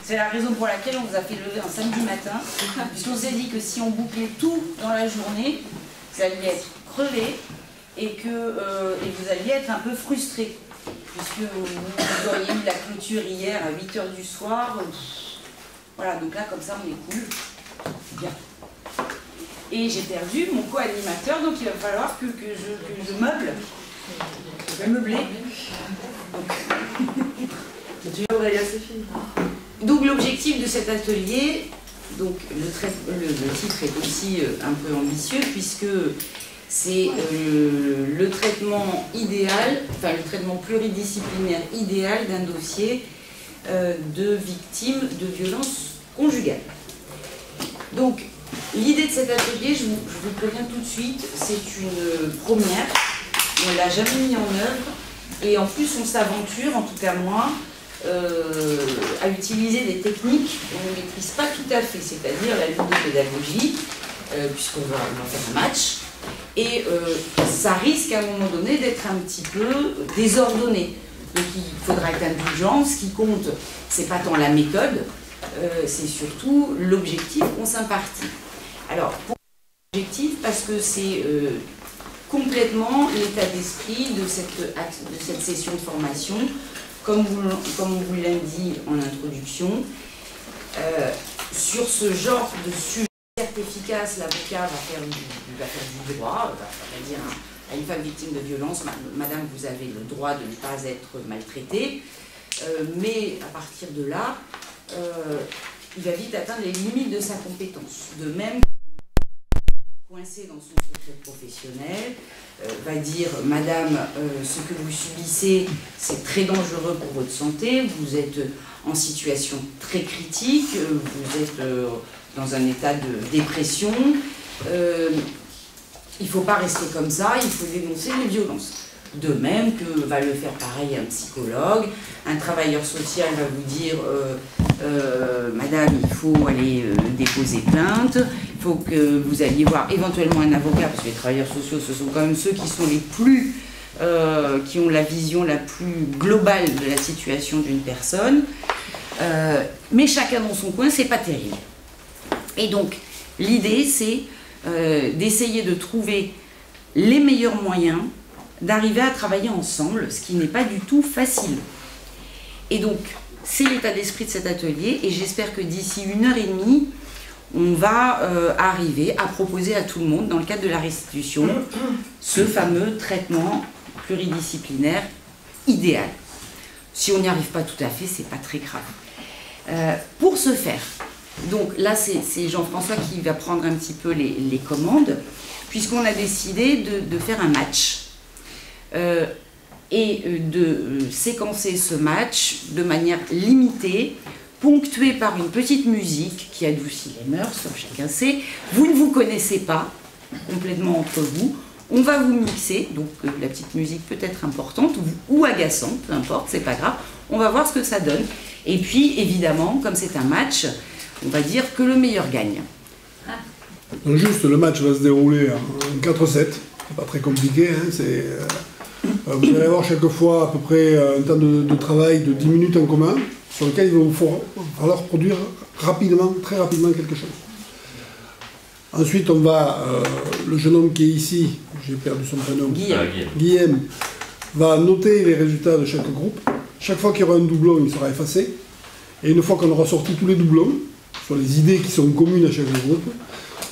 C'est la raison pour laquelle on vous a fait lever un samedi matin, puisqu'on s'est dit que si on bouclait tout dans la journée, vous alliez être crevé et que vous alliez être un peu frustré, puisque vous auriez eu la clôture hier à 8 h du soir. Voilà, donc là, comme ça, on est cool. Bien. Et j'ai perdu mon co-animateur, donc il va falloir que je meuble. Je vais meubler. Donc l'objectif de cet atelier, donc le titre est aussi un peu ambitieux, puisque c'est le traitement idéal, enfin le traitement pluridisciplinaire idéal d'un dossier de victimes de violences conjugales. Donc l'idée de cet atelier, je vous préviens tout de suite, c'est une première, on ne l'a jamais mis en œuvre, et en plus on s'aventure, en tout cas moi, à utiliser des techniques qu'on ne maîtrise pas tout à fait, c'est-à-dire la ludopédagogie, puisqu'on va faire un match, et ça risque à un moment donné d'être un petit peu désordonné. Donc il faudra être indulgent. Ce qui compte, c'est pas tant la méthode, c'est surtout l'objectif qu'on s'impartit. Alors, pourquoi l'objectif? Parce que c'est complètement l'état d'esprit de cette session de formation. Comme on vous l'a dit en introduction, sur ce genre de sujet certes efficace, l'avocat va faire du droit, va dire à une femme victime de violence, madame, vous avez le droit de ne pas être maltraitée, mais à partir de là, il va vite atteindre les limites de sa compétence. De même, coincé dans son secret professionnel, va dire « Madame, ce que vous subissez, c'est très dangereux pour votre santé, vous êtes en situation très critique, vous êtes dans un état de dépression, il ne faut pas rester comme ça, il faut dénoncer les violences. » De même que va le faire pareil un psychologue, un travailleur social va vous dire Madame, il faut aller déposer plainte, il faut que vous alliez voir éventuellement un avocat, parce que les travailleurs sociaux, ce sont quand même ceux qui sont les plus, qui ont la vision la plus globale de la situation d'une personne. Mais chacun dans son coin, c'est pas terrible. Et donc, l'idée, c'est d'essayer de trouver les meilleurs moyens d'arriver à travailler ensemble, ce qui n'est pas du tout facile. Et donc, c'est l'état d'esprit de cet atelier, et j'espère que d'ici 1h30, on va arriver à proposer à tout le monde, dans le cadre de la restitution, ce fameux traitement pluridisciplinaire idéal. Si on n'y arrive pas tout à fait, c'est pas très grave. Pour ce faire, donc là, c'est Jean-François qui va prendre un petit peu les commandes, puisqu'on a décidé de faire un match. Et de séquencer ce match de manière limitée, ponctuée par une petite musique qui adoucit les mœurs, comme chacun sait. Vous ne vous connaissez pas complètement entre vous. On va vous mixer, donc la petite musique peut être importante ou agaçante, peu importe, c'est pas grave. On va voir ce que ça donne. Et puis, évidemment, comme c'est un match, on va dire que le meilleur gagne. Donc juste, le match va se dérouler en 4-7. C'est pas très compliqué, hein, vous allez avoir chaque fois à peu près un temps de travail de 10 minutes en commun, sur lequel il va vous falloir produire rapidement, très rapidement quelque chose. Ensuite, on va, le jeune homme qui est ici, j'ai perdu son prénom, Guillaume, va noter les résultats de chaque groupe. Chaque fois qu'il y aura un doublon, il sera effacé. Et une fois qu'on aura sorti tous les doublons, sur les idées qui sont communes à chaque groupe,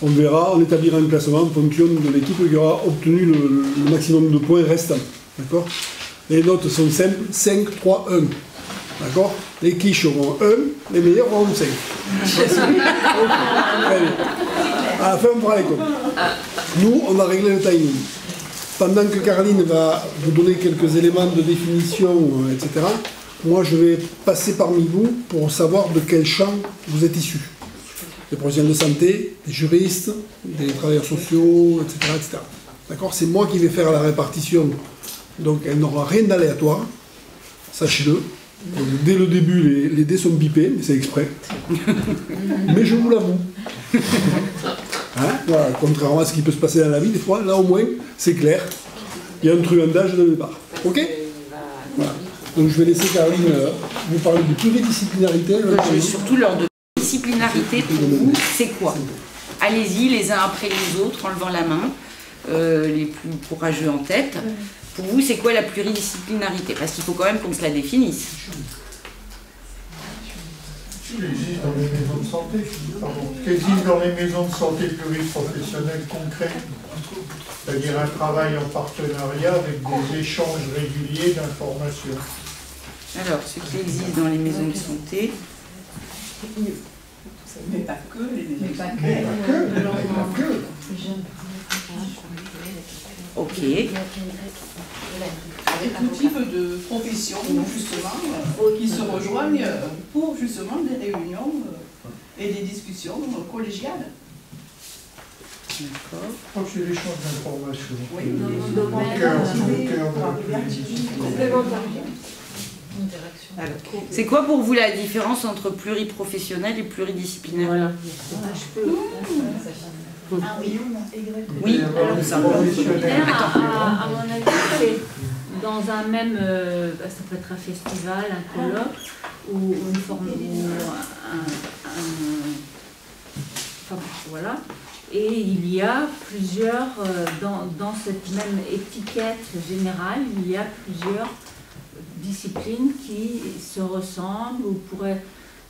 on verra, on établira un classement en fonction de l'équipe qui aura obtenu le maximum de points restants. D'accord? Les notes sont simples, 5, 3, 1. D'accord? Les quiches auront 1, les meilleurs auront 5. À la fin, on fera les comptes. Nous, on va régler le timing. Pendant que Caroline va vous donner quelques éléments de définition, etc., moi, je vais passer parmi vous pour savoir de quel champ vous êtes issus. Des professionnels de santé, des juristes, des travailleurs sociaux, etc. etc. D'accord? C'est moi qui vais faire la répartition. Donc elle n'aura rien d'aléatoire, sachez-le. Dès le début, les dés sont bipés, mais c'est exprès. Mais je vous l'avoue. Hein? Voilà, contrairement à ce qui peut se passer dans la vie, des fois, là au moins, c'est clair. Il y a un truandage de départ. Ok? Voilà. Donc je vais laisser Caroline vous parler de pluridisciplinarité. Je vais surtout leur de disciplinarité pour vous, c'est quoi? Allez-y les uns après les autres en levant la main, les plus courageux en tête. Pour vous, c'est quoi la pluridisciplinarité? Parce qu'il faut quand même qu'on se la définisse. Ce qui existe dans les maisons de santé, ce qui existe dans les maisons de santé pluriprofessionnelles concrètes, c'est-à-dire un travail en partenariat avec des échanges réguliers d'informations. Alors, ce qui existe dans les maisons de santé. Mais pas que les Mais pas que. Ok. Avec tout type de professions, justement, qui se rejoignent pour justement des réunions et des discussions collégiales. D'accord. Je crois que c'est l'échange d'informations. Oui, Au cœur de la complémentarité. C'est quoi pour vous la différence entre pluriprofessionnel et pluridisciplinaire? Voilà. Ah oui. Oui, Alors, ça À mon avis, c'est dans un même, ça peut être un festival, un colloque, ou une forme, ou enfin, voilà. Et il y a plusieurs, dans cette même étiquette générale, il y a plusieurs disciplines qui se ressemblent ou pourraient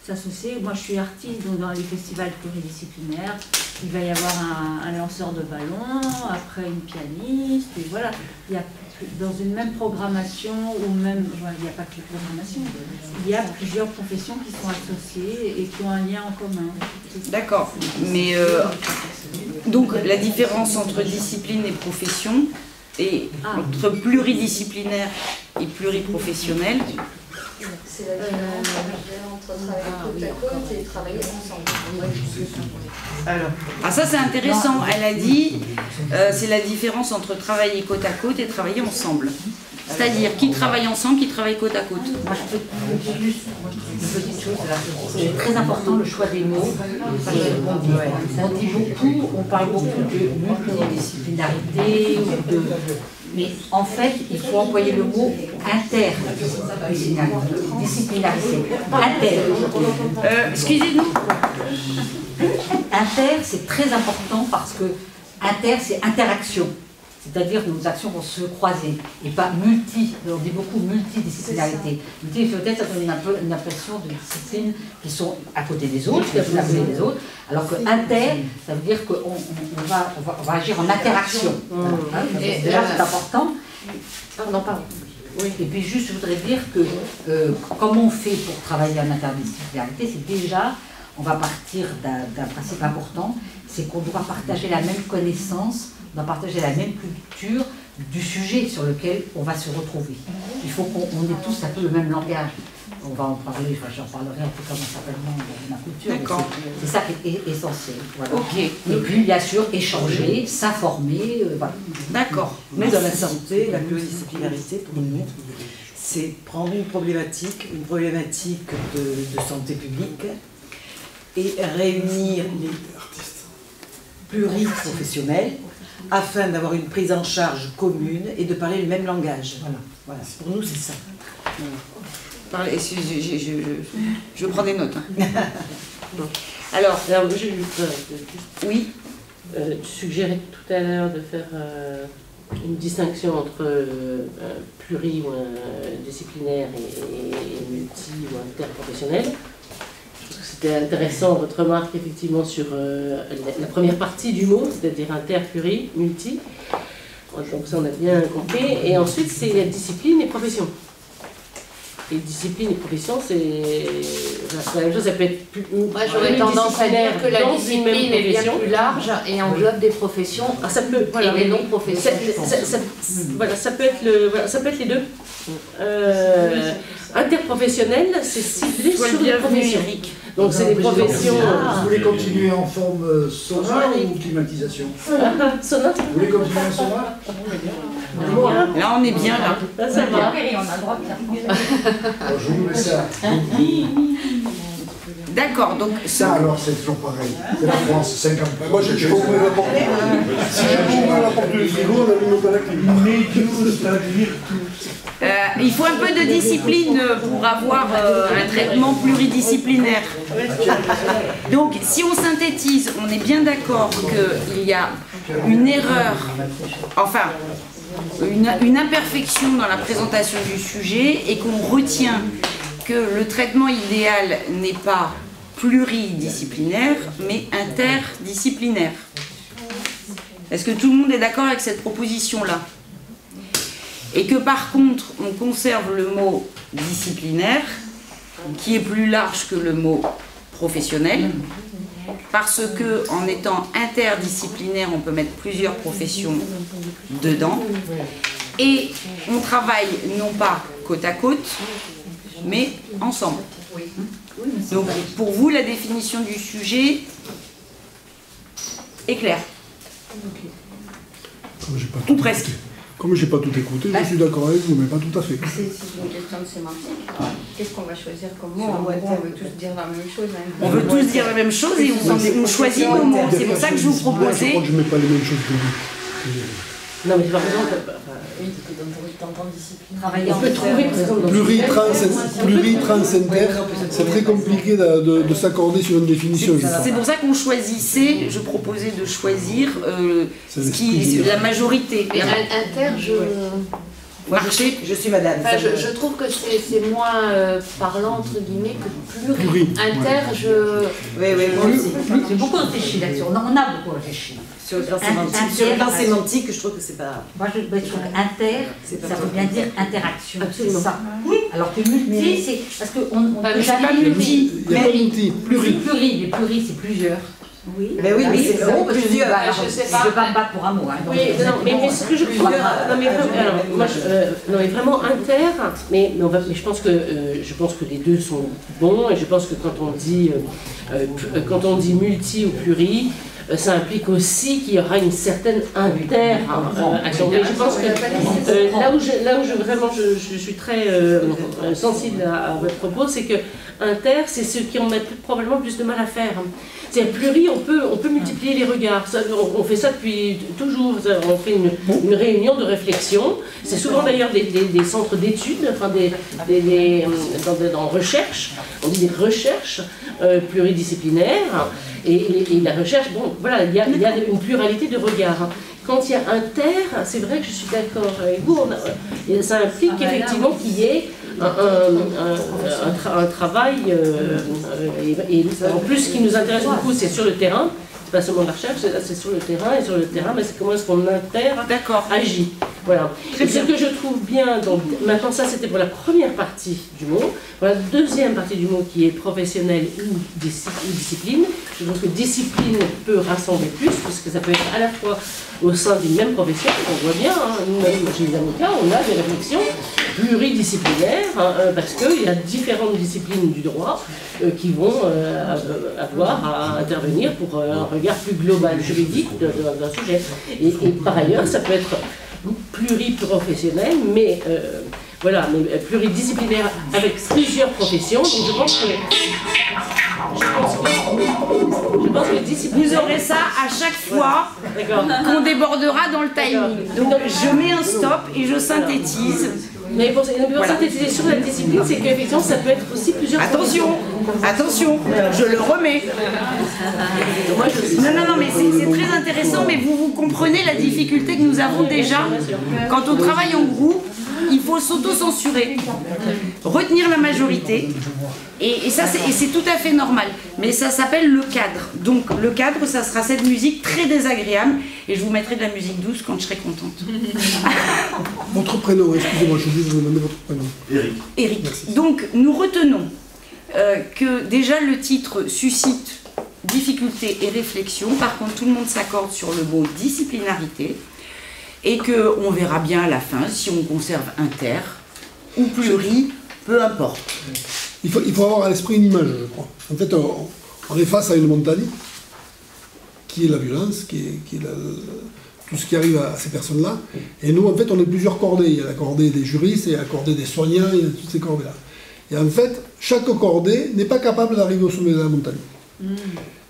s'associer. Moi, je suis artiste, donc dans les festivals pluridisciplinaires, il va y avoir un lanceur de ballon, après une pianiste, et voilà. Il y a, dans une même programmation, ou même, il n'y a pas que la programmation, il y a plusieurs professions qui sont associées et qui ont un lien en commun. D'accord, mais donc la différence entre discipline et profession, et entre pluridisciplinaire et pluriprofessionnel. C'est la différence entre travailler côte à côte et travailler ensemble. Alors, ça c'est intéressant, elle a dit c'est la différence entre travailler côte à côte et travailler ensemble. C'est-à-dire qui travaille ensemble, qui travaille côte à côte. Moi, je peux juste une petite chose là. C'est très important le choix des mots. On dit beaucoup, on parle beaucoup de multidisciplinarité, mais en fait, il faut employer le mot interdisciplinarité. Excusez-nous. Inter, c'est très important parce que inter, c'est interaction. C'est-à-dire que nos actions vont se croiser et pas multi. On dit beaucoup multidisciplinarité. Multi, peut-être ça donne une impression de disciplines qui sont à côté des autres, des autres, alors que inter, ça veut dire qu'on va agir en interaction. Et déjà, c'est important. Pardon. Oui. Et puis juste, je voudrais dire que comment on fait pour travailler en interdisciplinarité, c'est déjà, on va partir d'un principe important, c'est qu'on doit partager la même connaissance, on doit partager la même culture du sujet sur lequel on va se retrouver. Il faut qu'on ait tous un peu le même langage. On va en parler, j'en parlerai un peu comment ça s'appelle dans ma culture. D'accord. C'est ça qui est essentiel. Voilà. Ok. Et puis, bien sûr, échanger, s'informer. Voilà. D'accord. Mais dans la santé, la pluridisciplinarité, pour nous, c'est prendre une problématique de santé publique et réunir les pluriprofessionnels afin d'avoir une prise en charge commune et de parler le même langage. Voilà. Pour nous, c'est ça. Parlez, je prends des notes. Hein. Alors, oui. Tu suggérais tout à l'heure de faire une distinction entre pluridisciplinaire et multi ou interprofessionnel. C'était intéressant votre remarque effectivement sur la première partie du mot, c'est-à-dire inter, pluri, multi. Donc ça on a bien compris. Et ensuite c'est la discipline et profession. Et discipline et profession, c'est la même chose, ça peut être plus. Moi j'aurais tendance à dire que la discipline est bien plus large et englobe des professions ça peut, voilà, et des non-professions. Voilà, ça peut être les deux. Interprofessionnel, c'est ciblé sur les professions. Donc c'est des professions. Vous voulez continuer en forme sonore ou climatisation? Sonore. Vous voulez continuer en sonore? Là, on est bien là. Là, ça va. On a le droit de Alors, je vous mets ça. D'accord, donc Ça alors, c'est toujours pareil. C'est la France, 50. Moi, je peux ouvrir la porte. Si je peux ouvrir la porte du frigo, on allume nos palais. Mais Dieu, c'est-à-dire tout. Il faut un peu de discipline pour avoir un traitement pluridisciplinaire. Donc, si on synthétise, on est bien d'accord qu'il y a une erreur, enfin, une imperfection dans la présentation du sujet et qu'on retient que le traitement idéal n'est pas pluridisciplinaire, mais interdisciplinaire. Est-ce que tout le monde est d'accord avec cette proposition-là? Et que par contre, on conserve le mot disciplinaire, qui est plus large que le mot professionnel, parce que en étant interdisciplinaire, on peut mettre plusieurs professions dedans, et on travaille non pas côte à côte, mais ensemble. Donc pour vous, la définition du sujet est claire. Ou presque. Comme je n'ai pas tout écouté, je suis d'accord avec vous, mais pas tout à fait. C'est une question de sémantique. Qu'est-ce qu'on va choisir comme mot? On veut tous dire la même chose. On veut tous dire la même chose et on choisit nos mots. C'est pour ça que je vous proposais. Je crois que je ne mets pas les mêmes choses que vous. Non, mais par exemple, on peut trouver pluri-trans-inter, c'est très compliqué de s'accorder sur une définition. C'est pour ça qu'on choisissait, je proposais de choisir la majorité. Mais inter, Marché, je suis madame. Enfin, je trouve que c'est moins parlant, entre guillemets, que pluri. Inter, Oui, moi aussi. J'ai beaucoup réfléchi là-dessus. On a beaucoup réfléchi. Sur le plan sémantique, je trouve que c'est pas... Moi, je trouve inter, ça veut bien dire interaction. Absolument. Ça. Alors que multi, c'est... Parce qu'on ne peut jamais multi. Pluri, mais pluri, c'est plusieurs. Oui, mais oui, mais c'est plusieurs. Je sais pas. Je ne vais pas me battre pour un mot. Hein, oui, mais ce que je trouve... Non, mais vraiment inter, mais je pense que les deux sont bons, et je pense que quand on dit multi ou pluri, ça implique aussi qu'il y aura une certaine interaction. Mais je pense que là où vraiment je suis très sensible à votre propos, c'est que inter, c'est ceux qui ont probablement plus de mal à faire. C'est-à-dire pluri, on peut multiplier les regards. On fait ça depuis toujours. On fait une réunion de réflexion. C'est souvent d'ailleurs des centres d'études, enfin dans recherche. On dit des recherches pluridisciplinaires. Et la recherche, bon, voilà, il y a une pluralité de regards. Quand il y a inter, c'est vrai que je suis d'accord avec vous, ça implique effectivement qu'il y ait un travail, et en plus ce qui nous intéresse beaucoup, c'est sur le terrain, c'est pas seulement la recherche, c'est sur le terrain, et sur le terrain, mais c'est comment est-ce qu'on agit. Voilà. Et ce que je trouve bien, donc, maintenant ça c'était pour la première partie du mot, pour la deuxième partie du mot qui est professionnel ou discipline, je trouve que discipline peut rassembler plus, parce que ça peut être à la fois au sein d'une même profession, on voit bien, hein, nous-mêmes chez les avocats, on a des réflexions pluridisciplinaires, parce qu'il y a différentes disciplines du droit qui vont avoir à intervenir pour un regard plus global, juridique d'un sujet. Et par ailleurs, ça peut être pluriprofessionnel, mais voilà, mais pluridisciplinaire avec plusieurs professions. Donc je pense que vous aurez ça à chaque fois qu'on débordera dans le timing. Donc je mets un stop et je synthétise. Mais pour synthétiser sur la discipline, c'est qu'effectivement ça peut être aussi plusieurs... Attention, je le remets. Non, mais c'est très intéressant, mais vous comprenez la difficulté que nous avons déjà quand on travaille en groupe. Il faut s'auto-censurer, retenir la majorité, et c'est tout à fait normal. Mais ça s'appelle le cadre. Donc le cadre, ça sera cette musique très désagréable, et je vous mettrai de la musique douce quand je serai contente. Votre prénom, excusez-moi, je vous demander votre prénom. Éric. Donc nous retenons que déjà le titre suscite difficulté et réflexion. Par contre, tout le monde s'accorde sur le mot disciplinarité. Et qu'on verra bien à la fin si on conserve inter ou pluri, peu importe. Il faut avoir à l'esprit une image, je crois. En fait, on est face à une montagne, qui est la violence, qui est tout ce qui arrive à ces personnes-là. Et nous, en fait, on est plusieurs cordées. Il y a la cordée des juristes, il y a la cordée des soignants, il y a toutes ces cordées-là. Et en fait, chaque cordée n'est pas capable d'arriver au sommet de la montagne.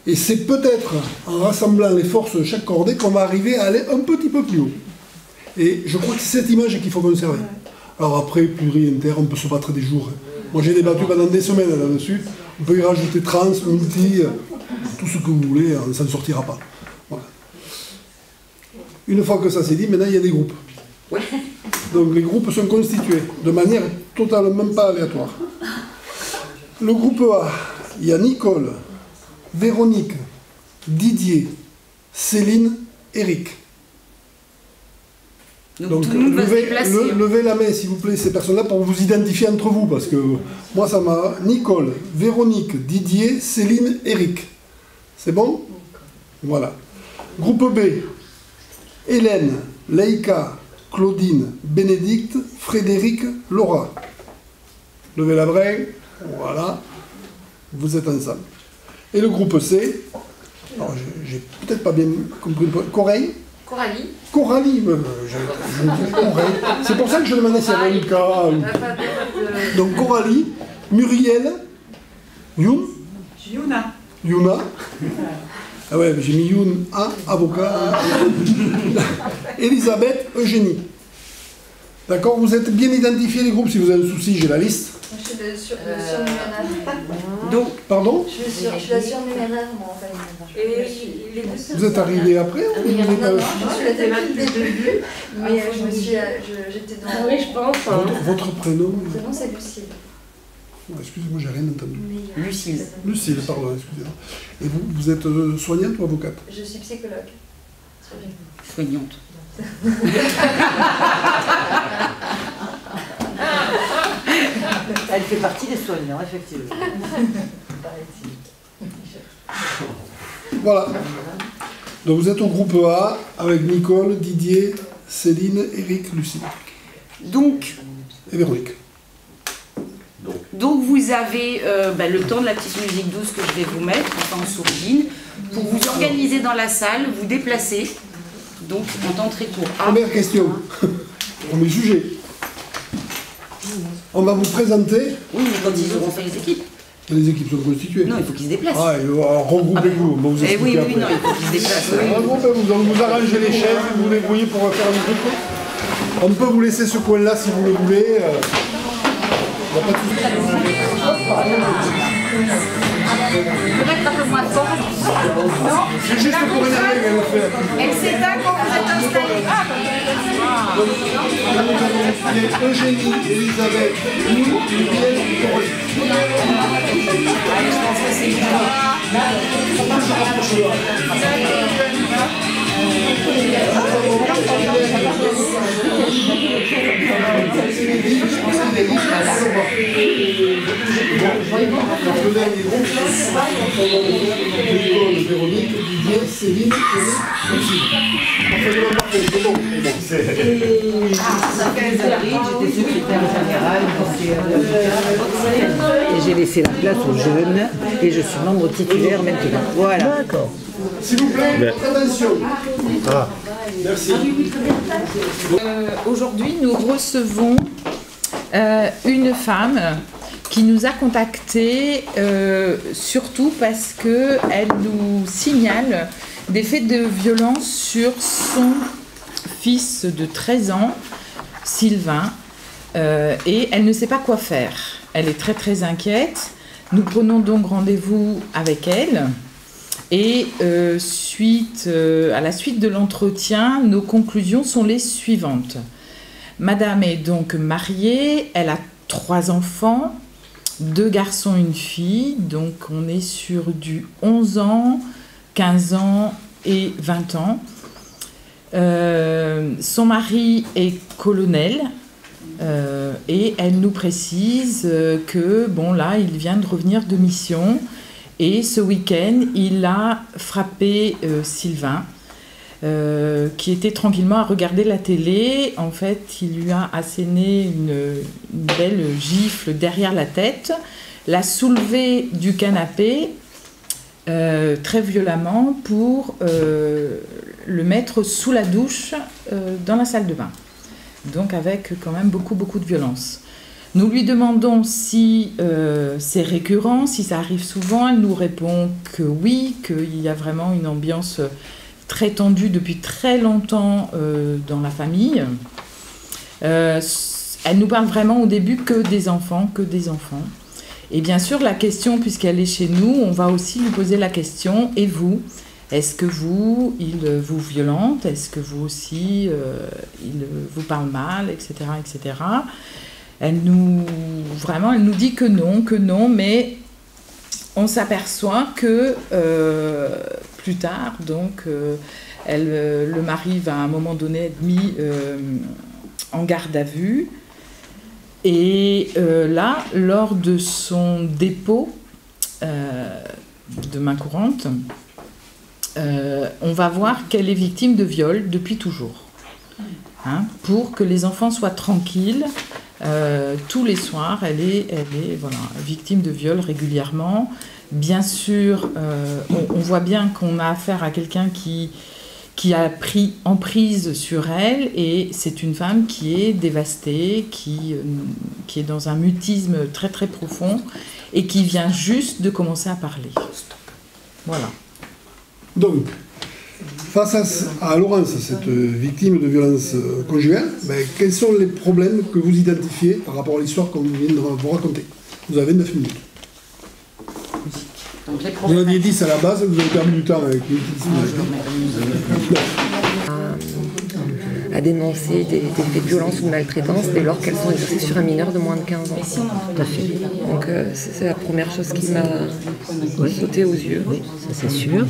Et c'est peut-être en rassemblant les forces de chaque cordée qu'on va arriver à aller un petit peu plus haut. Et je crois que c'est cette image qu'il faut conserver. Alors après, pluri-inter, on peut se battre des jours. Moi j'ai débattu pendant des semaines là-dessus. On peut y rajouter trans, multi, tout ce que vous voulez, ça ne sortira pas. Voilà. Une fois que ça c'est dit, maintenant il y a des groupes. Donc les groupes sont constitués de manière totalement pas aléatoire. Le groupe A, il y a Nicole, Véronique, Didier, Céline, Eric. Donc levez la main s'il vous plaît ces personnes-là pour vous identifier entre vous, parce que moi ça m'a... Nicole, Véronique, Didier, Céline, Eric. C'est bon? Voilà. Groupe B, Hélène, Leïka, Claudine, Bénédicte, Frédéric, Laura. Levez la main, voilà. Vous êtes ensemble. Et le groupe C, alors j'ai peut-être pas bien compris le point. Coralie. Coralie, c'est pour ça que je demandais si elle avait une cas. Donc Coralie, Muriel, Yuna. Ah ouais, j'ai mis Youn A, avocat. Elisabeth, Eugénie. D'accord, vous êtes bien identifiés les groupes, si vous avez un souci, j'ai la liste. Je suis le surnuméraire. Donc, pardon? Je suis la surnuméraire, moi, en fait. Vous êtes arrivé après ou vous êtes Non, je suis là depuis le début, mais j'étais dans... Ah oui, je pense. Votre prénom? Mon prénom, c'est Lucille. Excusez-moi, j'ai rien entendu. Lucille. Lucille, pardon, excusez-moi. Et vous êtes soignante ou avocate? Je suis psychologue. Soignante. Elle fait partie des soignants, effectivement. Voilà. Donc vous êtes au groupe A avec Nicole, Didier, Céline, Eric, Lucie. Donc, et Véronique. Donc vous avez le temps de la petite musique douce que je vais vous mettre, enfin en sourdine, pour vous organiser dans la salle, vous déplacer. Donc en temps très court. Première question. Premier sujet. On va vous présenter. Oui, mais quand ils auront fait les équipes. Les équipes sont constituées. Non, il faut qu'ils se déplacent. Ah, alors regroupez-vous. On va vous expliquer après. Oui, non, il faut qu'ils se déplacent. Regroupez-vous, donc vous arrangez les chaises, vous vous débrouillez pour faire un groupe. On peut vous laisser ce coin-là si vous le voulez. Il n'y a pas de souci. Peut-être un peu moins fort. Non, c'est juste pour énerver qu'elle le fait. Elle s'éteint quand vous êtes installé. Donc, là, nous avons appelé Eugénie, Elisabeth, nous, Muriel, Coralie. Je pense que c'est bien. Véronique, Didier, Céline, J'étais secrétaire générale et j'ai laissé la place aux jeunes et je suis membre titulaire maintenant. Voilà. D'accord. S'il vous plaît, votre attention. Ah. Merci. Aujourd'hui, nous recevons une femme qui nous a contactés surtout parce qu'elle nous signale des faits de violence sur son fils de 13 ans, Sylvain, et elle ne sait pas quoi faire. Elle est très très inquiète. Nous prenons donc rendez-vous avec elle et à la suite de l'entretien, nos conclusions sont les suivantes. Madame est donc mariée, elle a 3 enfants, 2 garçons, une fille, donc on est sur du 11 ans, 15 ans et 20 ans. Son mari est colonel et elle nous précise que, bon là, il vient de revenir de mission et ce week-end, il a frappé Sylvain, qui était tranquillement à regarder la télé. En fait, il lui a asséné une belle gifle derrière la tête, l'a soulevé du canapé très violemment pour le mettre sous la douche dans la salle de bain. Donc avec quand même beaucoup de violence. Nous lui demandons si c'est récurrent, si ça arrive souvent. Elle nous répond que oui, qu'il y a vraiment une ambiance très tendue depuis très longtemps dans la famille. elle nous parle vraiment au début que des enfants. Et bien sûr, la question, puisqu'elle est chez nous, on va aussi lui poser la question, et vous? Est-ce que vous, il vous violente? Est-ce que vous aussi, il vous parle mal, etc., etc. Elle nous dit que non, mais on s'aperçoit que plus tard, donc, le mari va à un moment donné être mis en garde à vue. Et là, lors de son dépôt de main courante, on va voir qu'elle est victime de viol depuis toujours. Hein, pour que les enfants soient tranquilles, tous les soirs, elle est voilà, victime de viol régulièrement. Bien sûr, on voit bien qu'on a affaire à quelqu'un qui a pris emprise sur elle, et c'est une femme qui est dévastée, qui est dans un mutisme très très profond et qui vient juste de commencer à parler. Voilà. Donc, face à Laurence, cette victime de violence conjugale, quels sont les problèmes que vous identifiez par rapport à l'histoire qu'on vient de vous raconter? Vous avez 9 minutes. Vous en aviez 10 à la base, vous avez perdu du temps avec les à dénoncer des faits de violence ou de maltraitance dès lors qu'elles sont exercées sur un mineur de moins de 15 ans. Tout à fait. Donc c'est la première chose qui m'a sauté aux yeux. Oui, ça c'est sûr.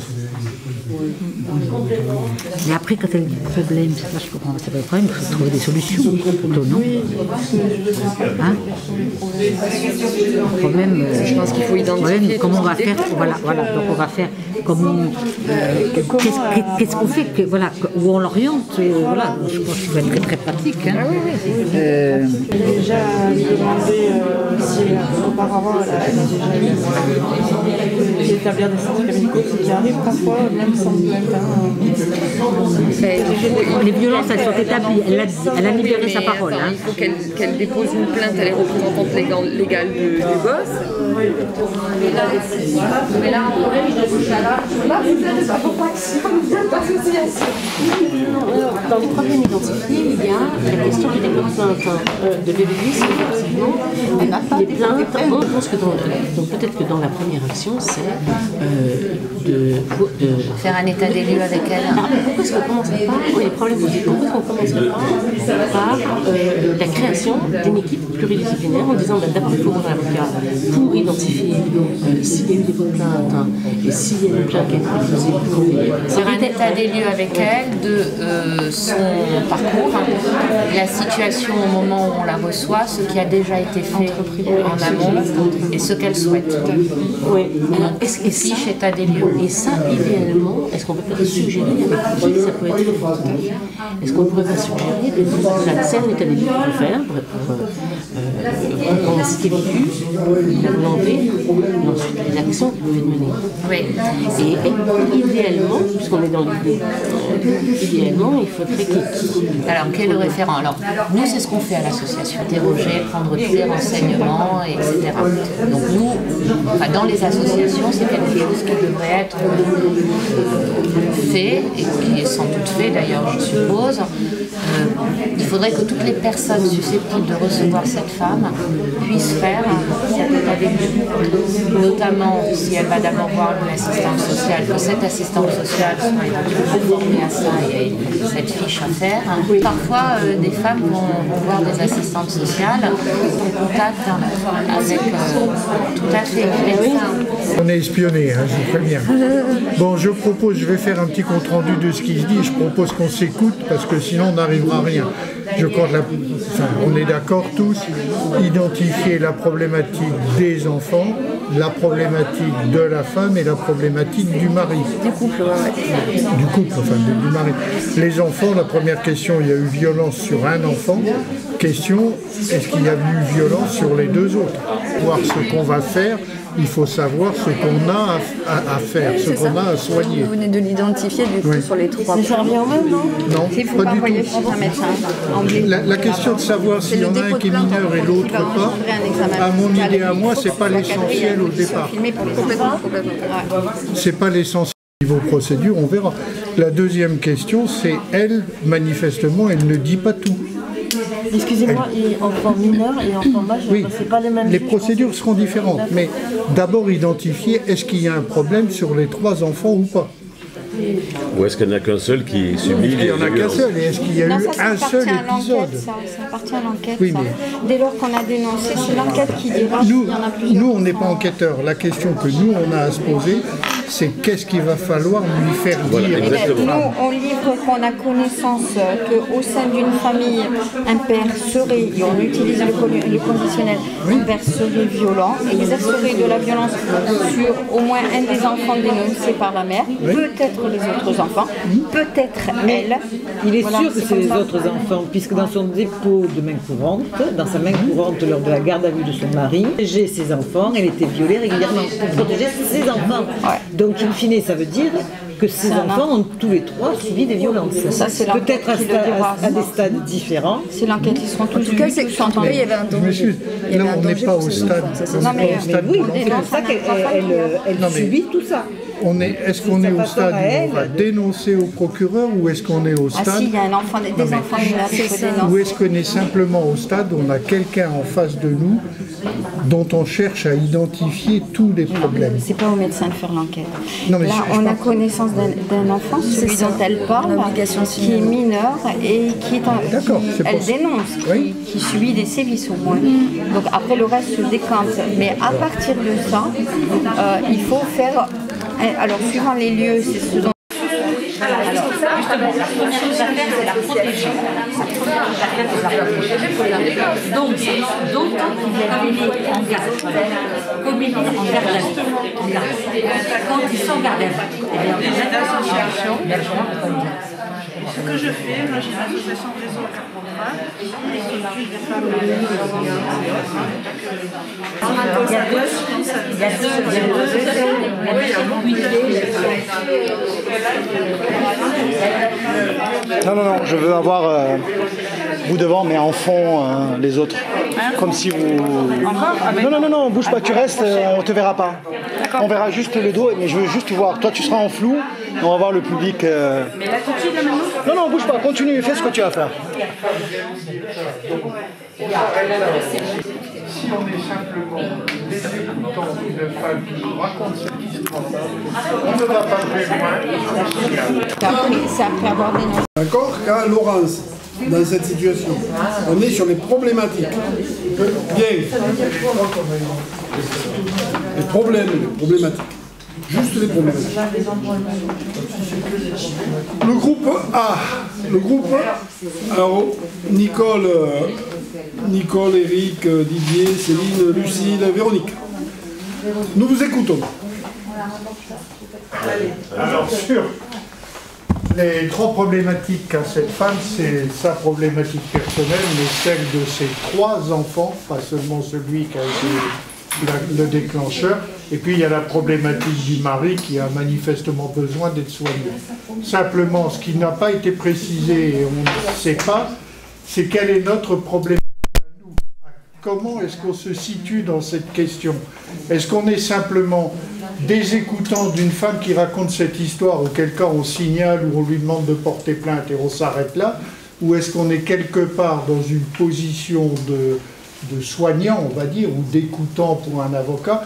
Mais après, quand elle dit problème, c'est pas le problème, il faut trouver des solutions. Plutôt, non? Hein? Le problème, je pense qu'il faut identifier. Comment on va faire? Voilà. Donc on va faire comment. Qu'est-ce qu'on fait? Voilà, où on l'oriente? Voilà. Je pense qu'il faut être très très pratique. Hein. Ah oui. Déjà demandé si auparavant elle a déjà établir des certificats médicaux, ce qui arrive parfois, même sans plainte. Les violences, elles sont établies. Elle a libéré sa parole. Enfin, il faut qu'elle dépose une plainte à les représentantes légales du gosse. Mais là, en vrai, je suis là, vous êtes pas pour action, vous êtes pas association. Dans les problèmes identifiés, il y a la question du dépôt de plainte de BBVIS, effectivement. Les plaintes, je pense que donc peut-être que dans la première action, c'est de faire un état des lieux avec elle. Alors, pourquoi est-ce qu'on commence pas les problèmes posés? Pourquoi est-ce qu'on commence pas par la création d'une équipe pluridisciplinaire en disant d'abord il faut voir l'avocat pour identifier s'il y a eu des dépôts de plainte et s'il y a une plainte qui a été déposée pour faire un état des lieux avec elle de son parcours, la situation au moment où on la reçoit, ce qui a déjà été fait en amont et ce qu'elle souhaite. Oui. Et fiche état des lieux. Et ça, idéalement, est-ce qu'on peut pas suggérer avec qui ça peut être fait? Est-ce qu'on pourrait pas suggérer de dire voilà, c'est un état des lieux qu'on peut faire pour la cité vécue, la volonté, et ensuite les actions qu'il peut mener. Oui. Et idéalement, puisqu'on est dans l'idée, idéalement, il faudrait qu'il... Alors, quel est le référent? Alors, nous, c'est ce qu'on fait à l'association, interroger, prendre tous les renseignements, etc. Donc, nous, dans les associations, c'est quelque chose qui devrait être fait, et qui est sans doute fait d'ailleurs, je suppose. Il faudrait que toutes les personnes susceptibles de recevoir cette femme puissent faire cet état des lieux, notamment si elle va d'abord voir l'assistante sociale, que cette assistante sociale soit éventuellement formée à ça et cette fiche à faire. Parfois, des femmes vont voir des assistantes sociales en contact avec tout à fait les médecins. On est espionné, je vous préviens. Bon, je vais faire un petit compte rendu de ce qui se dit. Je propose qu'on s'écoute parce que sinon on n'arrivera à rien. Je crois que on est d'accord tous, identifier la problématique des enfants, la problématique de la femme et la problématique du mari. Du couple, ouais. Du couple, enfin du mari. Les enfants, la première question, il y a eu violence sur un enfant. Question, est-ce qu'il y a eu violence sur les deux autres? Voir ce qu'on va faire, il faut savoir ce qu'on a à faire, ce qu'on a à soigner. Vous venez de l'identifier du coup sur les trois. Ça revient au même, non? Non, il faut pas du envoyer tout. un médecin. La question de savoir s'il y en a un qui est mineur et l'autre pas, à mon idée à moi, c'est pas l'essentiel au départ. C'est pas l'essentiel au niveau procédure, on verra. La deuxième question, c'est elle, manifestement, elle ne dit pas tout. Excusez-moi, et enfant mineur et enfant majeur, Oui, c'est pas les mêmes. les juges, procédures seront différentes, mais d'abord identifier est-ce qu'il y a un problème sur les 3 enfants ou pas. Ou est-ce qu'il n'y en a qu'un seul qui subit Il n'y en a qu'un seul, et est-ce qu'il y a eu un seul épisode? Ça appartient à l'enquête. Oui, ça. mais- Dès lors qu'on a dénoncé, c'est l'enquête qui dira s'il y en a plusieurs. Nous, on n'est pas enquêteurs. La question que nous, on a à se poser, c'est qu'est-ce qu'il va falloir lui faire dire. Nous, on livre qu'on a connaissance qu'au sein d'une famille, un père serait, et on utilise le conditionnel, un père serait violent, exercerait de la violence sur au moins un des enfants dénoncés par la mère, peut-être les autres enfants, peut-être elle. Il est Voilà, sûr que c'est comme les ça. autres enfants, puisque dans son dépôt de main courante, dans sa main courante lors de la garde à vue de son mari, j'ai ses enfants, elle était violée régulièrement pour protéger ses enfants. Donc, in fine, ça veut dire que ces enfants ont tous les 3 subi des violences. Ça, c'est l'enquête peut-être qui le dira. à des stades différents. C'est l'enquête, ils seront tous En tout cas, c'est tous entendus. il y avait un Je m'excuse, là, on n'est pas au stade. Non, mais Oui, c'est pour ça qu'elle subit tout ça. Est-ce qu'on est au stade où on va dénoncer au procureur ou est-ce qu'on est au Ah stade si, il y a un enfant, des enfants mineurs qui faut dénoncer. ou est-ce qu'on est simplement au stade où on a quelqu'un en face de nous dont on cherche à identifier tous les problèmes? C'est pas au médecin de faire l'enquête. Non, mais Là, je on a parle- connaissance d'un enfant, celui dont elle parle, qui est mineur et qui est elle dénonce, qui subit des sévices au moins. Donc après le reste se décante. Mais à partir de ça, il faut faire. Alors suivant les lieux, c'est ce dont. Alors, justement, la première chose à faire, c'est la protéger. La première chose à faire, c'est la protéger. Donc, d'autant qu'il est amené en garde, comme il est en garde à vue, en garde. Quand ils sont en garde à vue, eh bien, les associations, Ce que je fais, moi j'ai l'association Réseau Carpentras, qui s'occupe des femmes Non, je veux avoir vous devant, mais en fond les autres. Comme si vous... Non, bouge pas, tu restes, on te verra pas. On verra juste le dos, mais je veux juste voir. Toi, tu seras en flou, et on va voir le public. Mais là, tout de suite, là maintenant Non, bouge pas, continue, fais ce que tu as à faire. Si on est simplement des écoutants d'une femme qui nous raconte cette histoire, on ne va pas très loin. C'est après avoir dénoncé. D'accord? Car Laurence, dans cette situation, on est sur les problématiques. Bien. Les problèmes, les problématiques. Juste les problématiques. Le groupe A. Le groupe A. Alors, Nicole, Eric, Didier, Céline, Lucille, Véronique. Nous vous écoutons. Alors sur les 3 problématiques qu'a cette femme, c'est sa problématique personnelle, mais celle de ses 3 enfants, pas seulement celui qui a été le déclencheur. Et puis il y a la problématique du mari qui a manifestement besoin d'être soigné. Simplement, ce qui n'a pas été précisé et on ne sait pas, c'est quelle est notre problématique à nous. Comment est-ce qu'on se situe dans cette question? Est-ce qu'on est simplement des écoutants d'une femme qui raconte cette histoire, auquel cas on signale ou on lui demande de porter plainte et on s'arrête là? Ou est-ce qu'on est quelque part dans une position de soignant, on va dire, ou d'écoutant pour un avocat,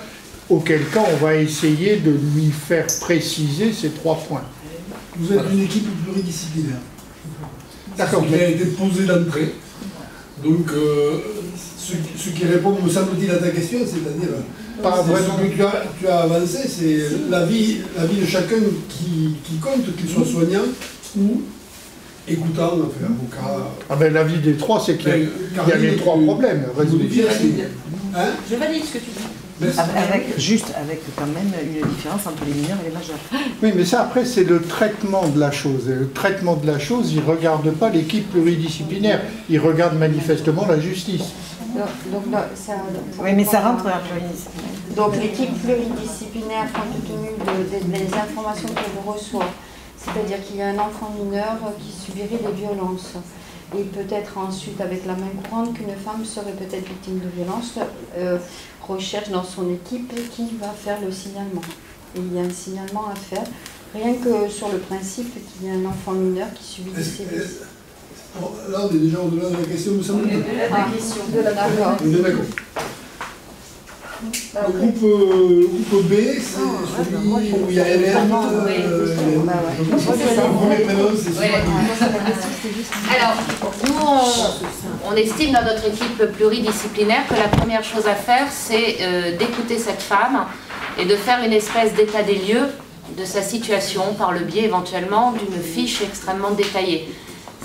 auquel cas on va essayer de lui faire préciser ces 3 points. Vous êtes une équipe pluridisciplinaire. D'accord. Ce qui a été posé d'entrée. Donc, ce qui répond, me semble-t-il, à ta question, c'est-à-dire, ce que tu as avancé, c'est la vie de chacun qui compte, qu'il soit soignant ou écoutant, enfin, avocat. Ah ben la vie des 3, c'est qu'il y a les 3 problèmes résolus. Je valide ce que tu dis. Avec quand même une différence entre les mineurs et les majeurs. Oui, mais ça, après, c'est le traitement de la chose. Et le traitement de la chose, il ne regarde pas l'équipe pluridisciplinaire. Il regarde manifestement la justice. Oui, mais ça rentre dans la pluridisciplinaire. Donc l'équipe pluridisciplinaire, compte tenu des informations qu'elle reçoit, c'est-à-dire qu'il y a un enfant mineur qui subirait des violences. Et peut-être ensuite, avec la main courante, qu'une femme serait peut-être victime de violences, recherche dans son équipe qui va faire le signalement. Et il y a un signalement à faire, rien que sur le principe qu'il y a un enfant mineur qui subit des sévices. Là, on est déjà au-delà de la question, me semble. On est au-delà de la question. D'accord. On est d'accord. Le groupe B, c'est celui où il y a Hélène. Alors, nous, on estime dans notre équipe pluridisciplinaire que la première chose à faire, c'est d'écouter cette femme et de faire une espèce d'état des lieux de sa situation par le biais éventuellement d'une fiche extrêmement détaillée.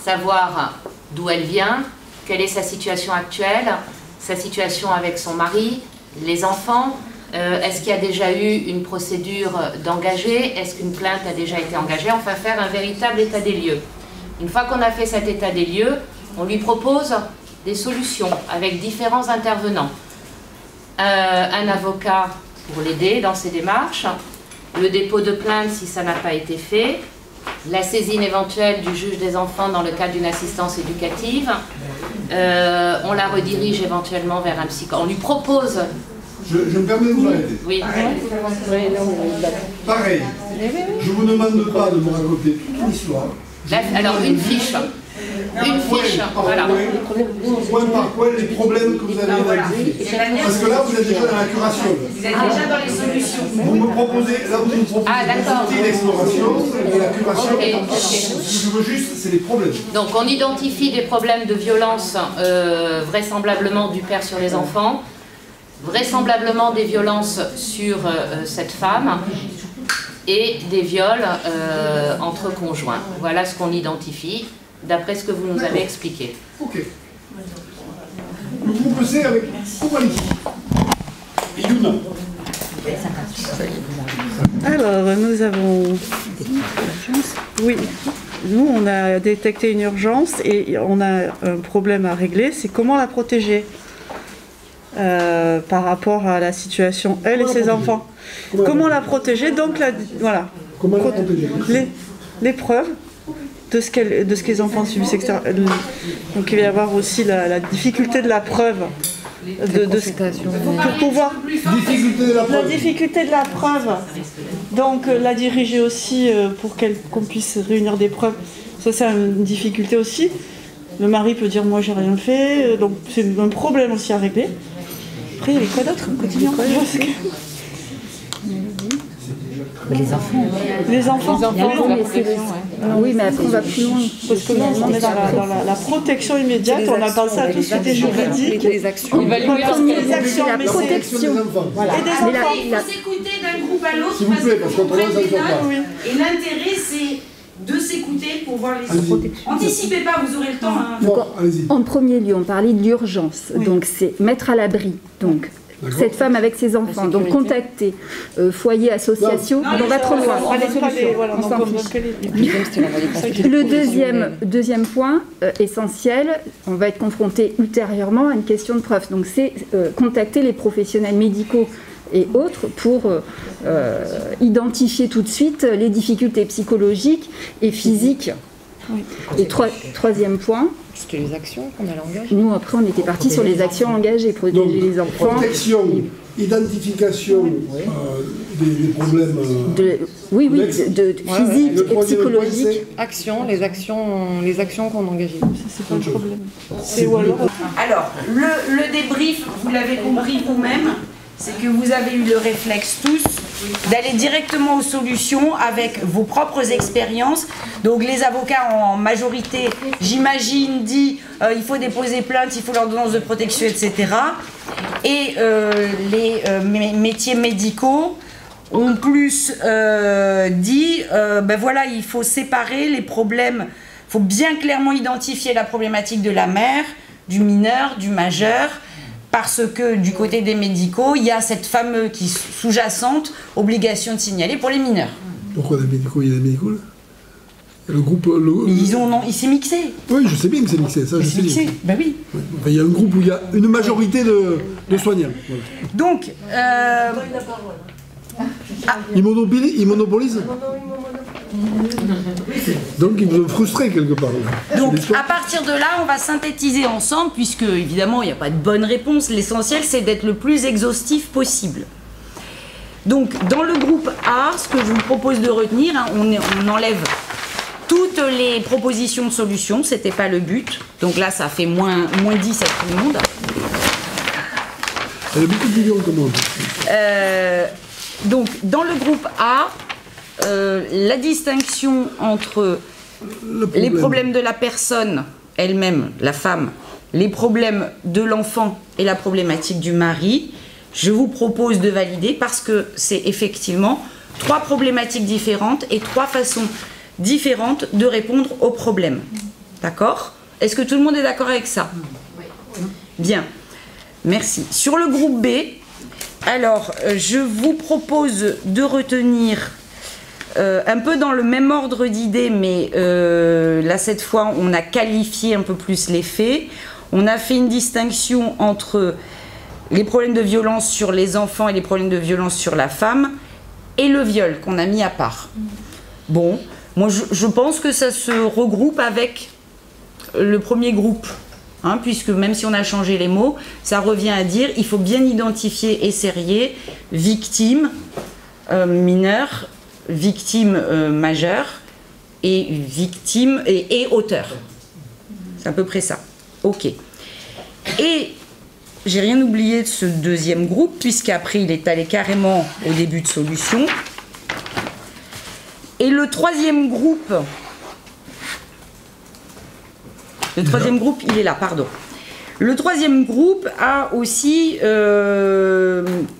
Savoir d'où elle vient, quelle est sa situation actuelle, sa situation avec son mari, les enfants, est-ce qu'il y a déjà eu une procédure d'engagé, est-ce qu'une plainte a déjà été engagée, enfin faire un véritable état des lieux. Une fois qu'on a fait cet état des lieux, on lui propose des solutions avec différents intervenants. Un avocat pour l'aider dans ses démarches, le dépôt de plainte si ça n'a pas été fait, la saisine éventuelle du juge des enfants dans le cadre d'une assistance éducative, on la redirige éventuellement vers un psychologue. On lui propose... Je me permets de vous arrêter. Oui. Pareil, je ne vous demande pas de me raconter toute l'histoire. Alors, une fiche. Une fiche, voilà. Point par point, les problèmes que vous avez identifiés. Parce que là, vous êtes déjà dans la curation. Vous êtes déjà dans les solutions. Vous me proposez, là, vous me proposez l'exploration et la curation. Ce que je veux juste, c'est les problèmes. Donc, on identifie des problèmes de violence, vraisemblablement du père sur les enfants, vraisemblablement des violences sur cette femme, et des viols entre conjoints. Voilà ce qu'on identifie, d'après ce que vous nous avez expliqué. Ok. Le groupe C avec Coralie. Youna. Alors, nous avons... Oui, nous, on a détecté une urgence et on a un problème à régler, c'est comment la protéger par rapport à la situation, elle et ses enfants. Comment la protéger? Donc, voilà. Comment la protéger? Les preuves de ce que les enfants subissent, etc. Donc, il va y avoir aussi la difficulté de la preuve. Pour pouvoir... La difficulté de la preuve. Donc, la diriger aussi pour qu'on puisse réunir des preuves. Ça, c'est une difficulté aussi. Le mari peut dire, moi, j'ai rien fait. Donc, c'est un problème aussi à régler. Après, il y avait quoi d'autre? Les enfants. Les enfants. Oui, mais après, on va plus loin. Parce que nous, on est dans la protection immédiate. On a pensé à tout ce qui était juridique. Les actions. Les actions, la protection. Voilà. Et des enfants. Il faut s'écouter d'un groupe à l'autre parce que vous prenez des notes. Et l'intérêt, c'est de s'écouter pour voir les autres. Anticipez pas, vous aurez le temps. En premier lieu, on parlait de l'urgence. Donc, c'est mettre à l'abri. Donc, cette femme avec ses enfants, donc contacter foyer, association, on va trop loin. On s'en fiche. Le deuxième point essentiel, on va être confronté ultérieurement à une question de preuve. Donc c'est contacter les professionnels médicaux et autres pour identifier tout de suite les difficultés psychologiques et physiques. Et troisième point, c'était les actions qu'on allait engager. Nous, après, on était partis sur les actions engagées, protéger les enfants. Protection, identification des problèmes physiques et psychologiques. Les actions qu'on engageait. C'est pas le problème. Alors, le débrief, vous l'avez compris vous-même, c'est que vous avez eu le réflexe tous d'aller directement aux solutions avec vos propres expériences. Donc les avocats en majorité, j'imagine, dit il faut déposer plainte, il faut l'ordonnance de protection, etc. Et les métiers médicaux ont plus dit ben voilà, il faut séparer les problèmes, il faut bien clairement identifier la problématique de la mère, du mineur, du majeur, parce que du côté des médicaux, il y a cette fameuse qui sous-jacente obligation de signaler pour les mineurs. Pourquoi des médicaux? Il y a des médicaux là? Le groupe. Il s'est mixé. Oui, je sais bien que c'est mixé, ça je sais bien. Ben oui. Ouais. Enfin, il y a un groupe où il y a une majorité de soignants. Voilà. Donc. Ils monopolisent. Donc ils vous ont frustré quelque part. Là. Donc à partir de là, on va synthétiser ensemble, puisque évidemment il n'y a pas de bonne réponse. L'essentiel c'est d'être le plus exhaustif possible. Donc dans le groupe A, ce que je vous propose de retenir, hein, on enlève toutes les propositions de solutions, c'était pas le but. Donc là, ça fait moins 10 à tout le monde. Elle a beaucoup de millions que moi. Donc, dans le groupe A, la distinction entre les problèmes de la personne elle-même, la femme, les problèmes de l'enfant et la problématique du mari, je vous propose de valider parce que c'est effectivement 3 problématiques différentes et 3 façons différentes de répondre aux problèmes. D'accord? Est-ce que tout le monde est d'accord avec ça? Bien. Merci. Sur le groupe B, alors, je vous propose de retenir un peu dans le même ordre d'idées, mais là, cette fois, on a qualifié un peu plus les faits. On a fait une distinction entre les problèmes de violence sur les enfants et les problèmes de violence sur la femme et le viol qu'on a mis à part. Bon, moi, je pense que ça se regroupe avec le premier groupe. Hein, puisque même si on a changé les mots, ça revient à dire il faut bien identifier et serrer victime mineure, victime majeure et victime et auteur. C'est à peu près ça. Ok. Et j'ai rien oublié de ce deuxième groupe, puisqu'après il est allé carrément au début de solution. Et le troisième groupe... Le troisième groupe, il est là, pardon. Le troisième groupe a aussi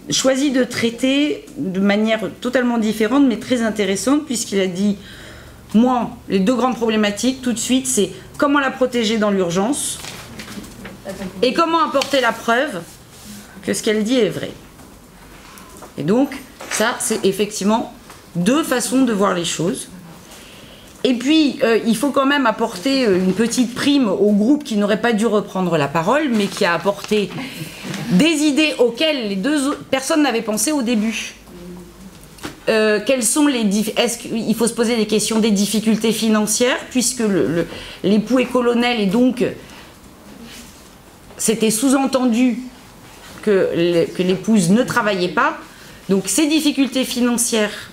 choisi de traiter de manière totalement différente, mais très intéressante, puisqu'il a dit, moi, les 2 grandes problématiques, tout de suite, c'est comment la protéger dans l'urgence et comment apporter la preuve que ce qu'elle dit est vrai. Et donc, ça, c'est effectivement 2 façons de voir les choses. Et puis, il faut quand même apporter une petite prime au groupe qui n'aurait pas dû reprendre la parole, mais qui a apporté des idées auxquelles les 2 autres personnes n'avaient pensé au début. Quelles sont est-ce qu'il faut se poser des questions des difficultés financières, puisque l'époux est colonel et donc c'était sous-entendu que l'épouse ne travaillait pas. Donc ces difficultés financières,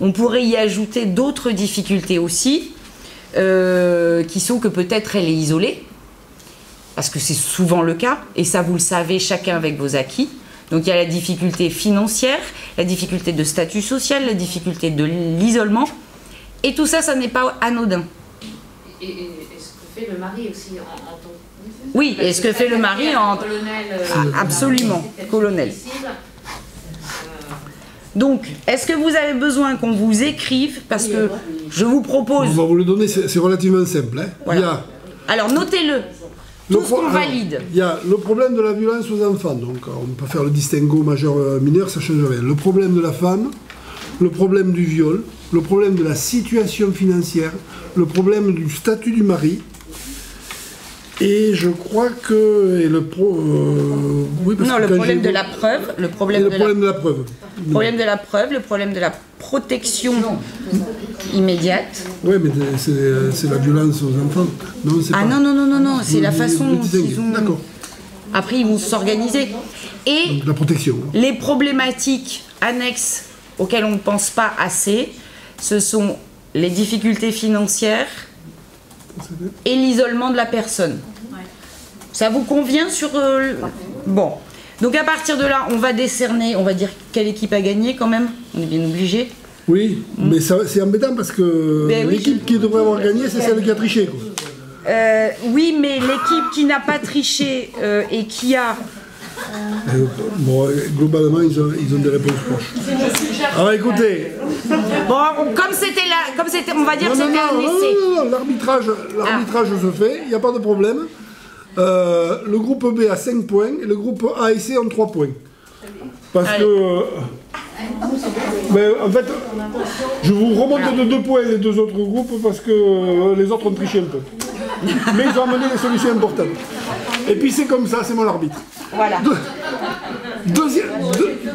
on pourrait y ajouter d'autres difficultés aussi, qui sont que peut-être elle est isolée, parce que c'est souvent le cas, et ça vous le savez chacun avec vos acquis. Donc il y a la difficulté financière, la difficulté de statut social, la difficulté de l'isolement, et tout ça, ça n'est pas anodin. Et ce que fait le mari aussi en tant que... Oui, et ce que fait le mari en... Absolument, colonel. Donc, est-ce que vous avez besoin qu'on vous écrive? Parce que je vous propose... On va vous le donner, c'est relativement simple. Hein. Voilà. Il y a... Alors, notez-le. Tout ce qu'on valide. Il y a le problème de la violence aux enfants. Donc, on peut faire le distinguo majeur-mineur, ça ne change rien. Le problème de la femme, le problème du viol, le problème de la situation financière, le problème du statut du mari. Et je crois que... oui, parce non, que le problème de la preuve. Le problème, de la preuve. Le problème de la preuve, le problème de la protection immédiate. Oui, mais c'est la violence aux enfants. Non, ah pas... non, c'est la façon dont ils ont... D'accord. Après, ils vont s'organiser. Et donc, la protection. Les problématiques annexes auxquelles on ne pense pas assez, ce sont les difficultés financières et l'isolement de la personne. Ça vous convient sur... Bon. Donc à partir de là, on va décerner, on va dire quelle équipe a gagné quand même. On est bien obligé. Oui, mais c'est embêtant parce que l'équipe qui devrait avoir gagné, c'est celle qui a triché. Quoi. Oui, mais l'équipe qui n'a pas triché et qui a... Bon, globalement, ils ont des réponses proches. Alors écoutez... Bon, comme c'était là, on va dire que c'était un essai. Non, l'arbitrage se fait, il n'y a pas de problème. Le groupe B a 5 points et le groupe A et C ont 3 points. Parce que... mais en fait, je vous remonte de 2 points les 2 autres groupes parce que les autres ont triché un peu. Mais ils ont amené des solutions importantes. Et puis c'est comme ça, c'est mon arbitre. Voilà. Deuxième...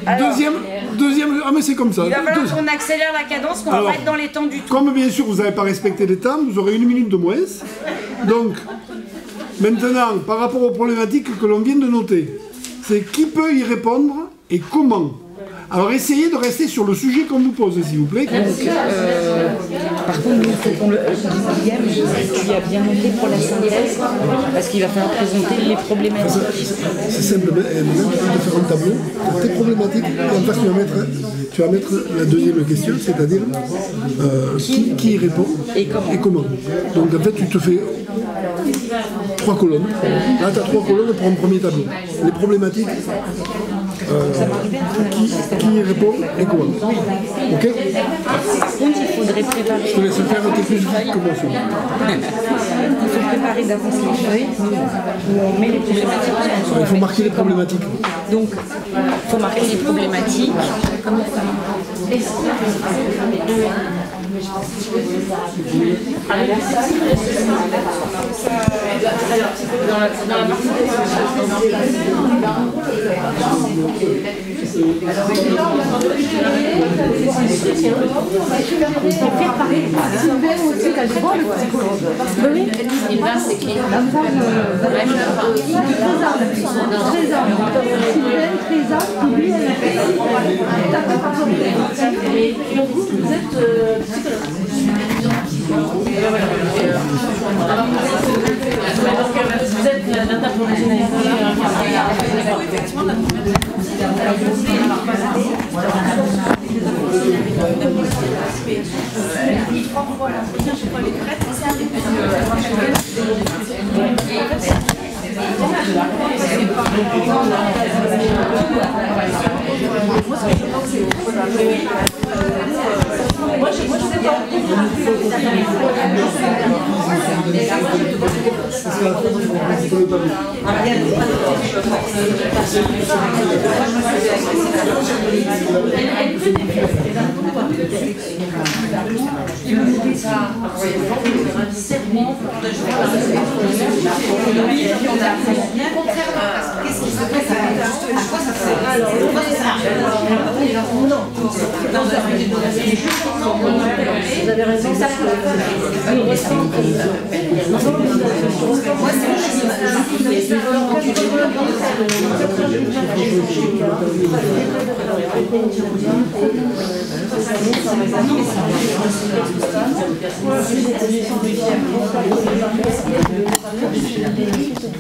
Ah mais c'est comme ça. Il va falloir qu'on accélère la cadence, qu'on va être dans les temps du tout. Comme bien sûr vous n'avez pas respecté les temps, vous aurez 1 minute de moins. Donc, maintenant, par rapport aux problématiques que l'on vient de noter, c'est qui peut y répondre et comment. Alors essayez de rester sur le sujet qu'on vous pose, s'il vous plaît. Par contre, il faut qu'on le... Guillaume, tu as bien noté pour la synthèse, parce qu'il va falloir présenter les problématiques. C'est simple, même de faire un tableau, tes problématiques, et en fait tu vas mettre la deuxième question, c'est-à-dire qui y répond et comment. Donc en fait tu te fais 3 colonnes. Là tu as 3 colonnes pour un premier tableau. Les problématiques, qui y répond et comment. Ok? Par contre, il faudrait préparer. Je te laisse faire, t'es plus vite que moi. Il faut préparer d'avance les feuilles où on met les problématiques. Il faut marquer les problématiques. Donc, il faut marquer les problématiques. Il va, c'est qui? Vous êtes vous êtes l'interprofessionnalité. Moi, je sais pas. Qu'est-ce qui se passe? À quoi ça sert? Alors, vous avez raison.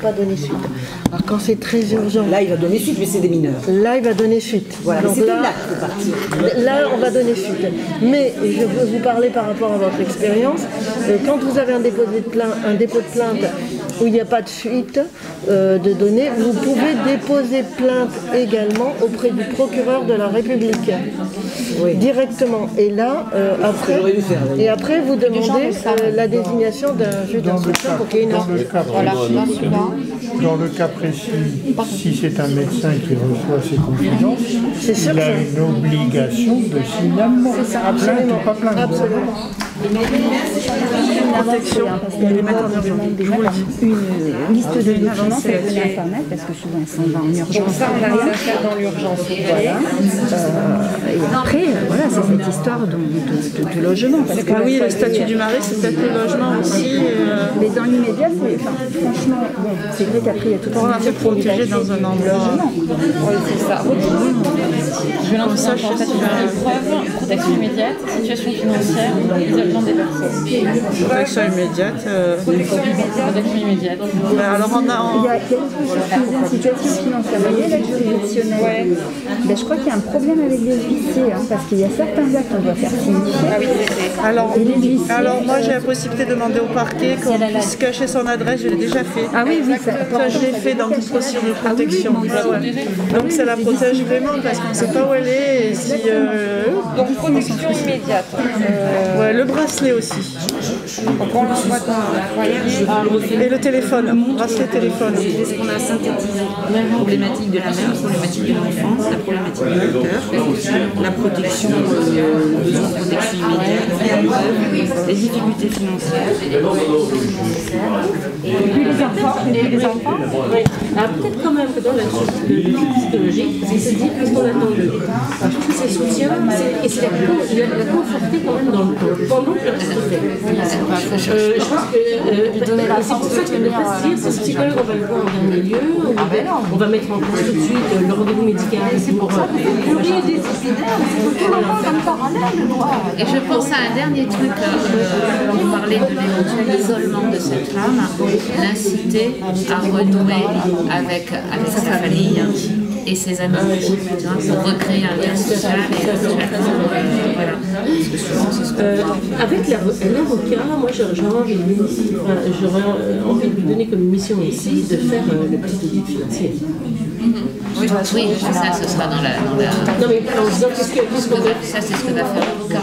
Pas donner suite. Alors quand c'est très urgent. Là, il va donner suite, mais c'est des mineurs. Là, il va donner suite. Voilà, donc là, on va donner suite. Mais je veux vous parler par rapport à votre expérience. Quand vous avez un dépôt de plainte où il n'y a pas de suite de données, vous pouvez déposer plainte également auprès du procureur de la République. Oui. Directement. Et là, après, vous demandez la désignation d'un juge d'instruction pour qu'il y ait une Dans le cas précis, si c'est un médecin qui reçoit ses confidences, il a une obligation de signalement. C'est ça, absolument. Pas plainte. Absolument. Protection, parce qu'il y a des méthodes une liste de documents qu'elle peut Internet, parce que souvent elles s'en va en urgence. Donc ça, on arrive à faire dans l'urgence. Voilà. Et après, voilà, c'est cette histoire de logement. Parce que oui, le statut du mari, c'est peut-être le logement aussi. Mais dans l'immédiat, franchement, bon, c'est vrai qu'après, il y a tout un peu protégé dans un logement. Oui, c'est ça. Je vais lancer en fait épreuve, protection immédiate, situation financière, isolement des personnes. Protection immédiate. Protection immédiate. Alors on a. Il y a une situation financière. Vous voyez, l'aide juridictionnelle. Ben, je crois qu'il y a un problème avec les huissiers, parce qu'il y a certains actes qu'on doit faire signifier. Ah oui, alors moi j'ai la possibilité de demander au parquet qu'on puisse cacher son adresse, je l'ai déjà fait. Ah oui, oui, ça je l'ai fait dans une procédure de protection. Donc ça la protège vraiment parce qu'on ne sait pas où elle est. Et si, donc protection immédiate. Ouais, le bracelet aussi. Donc on l'envoie dans et le téléphone, bracelet téléphone. Est-ce qu'on a synthétisé la problématique de la mère, la problématique de l'enfance, la problématique de l'acteur, la protection, besoin de protection immédiate, les difficultés financières. Et puis les enfants. Oui. Alors peut-être quand même que dans la psychologique, c'est se dire qu'est-ce qu'on attend d'eux. Tous ces soutiens, et c'est la conforter quand même dans le temps, pendant que le reste se fait. Je pense que c'est pour ça que ne pas se dire, c'est ce psychologue, on va le voir en dernier lieu, on va mettre en place tout de suite le rendez-vous médical. C'est pour ça que et je pense à un dernier truc, on parlait de l'éventuel isolement de cette femme, l'inciter à renouer avec sa famille et ses amis, pour recréer un lien social et voilà. Parce que souvent, c'est ce qu'on avec l'avocat, moi j'aurais envie de lui donner comme mission ici de faire le plus de guide financier. Oui, ça, ce sera dans la... Non, mais en disant qu'est-ce qu'on va... Ça, c'est ce que va faire l'avocat.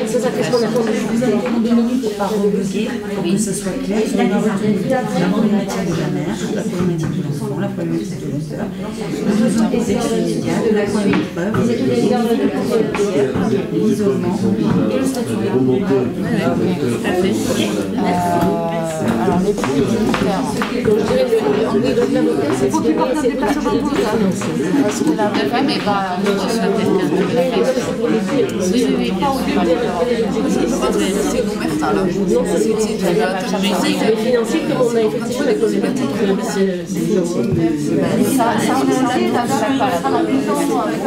C'est ça, qu'est-ce qu'on attend de vous? 2 minutes pour pas rebugger, pour que ce soit clair. Il y a des la problématique de la mère, la problématique de l'enfant, la problématique de l'auteur, le besoin des actions immédiates, de la point d'épreuve, l'isolement et le statut. Alors, les points militaires. Donc, je dirais que l'avocat, c'est ce qui est passé par le parce que la femme est pas reçoit quelqu'un de la fête. Oui, pas au but c'est ouvert là. Non, c'est financier, comme on a effectivement la problématique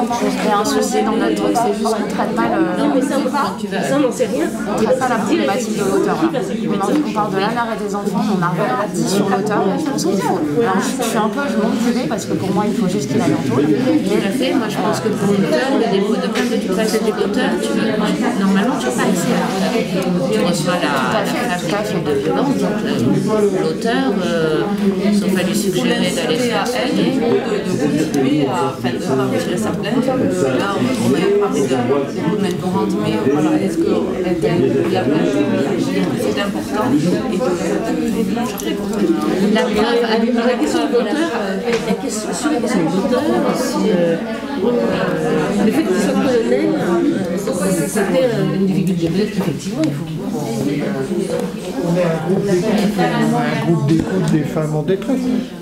il y a un souci dans notre truc, c'est juste qu'on traite mal. Non, mais ça, on n'en sait rien. On traite pas la problématique de l'auteur. On parle de l'âne des enfants, on n'a rien dit sur l'auteur. Je pense qu'il faut. Alors, je suis un peu, je m'enculais parce que pour moi, il faut juste qu'il aille en taule. Mais moi, je pense que pour l'auteur, le dépôt de plainte de toute façon de l'auteur, normalement, tu n'as pas accès à l'auteur. Tu reçois la plainte de violence, donc l'auteur, sauf à lui suggérer d'aller faire signer. De continuer à retirer sa plainte. Là, on avait parlé de main courante, mais voilà, est-ce que la plainte, c'est important et de charger pour la question de l'auteur, sur la question de l'auteur, le fait qu'il soit colonel, c'était une difficulté. Peut-être qu'effectivement, il faut. On est un groupe d'écoute des femmes en détresse.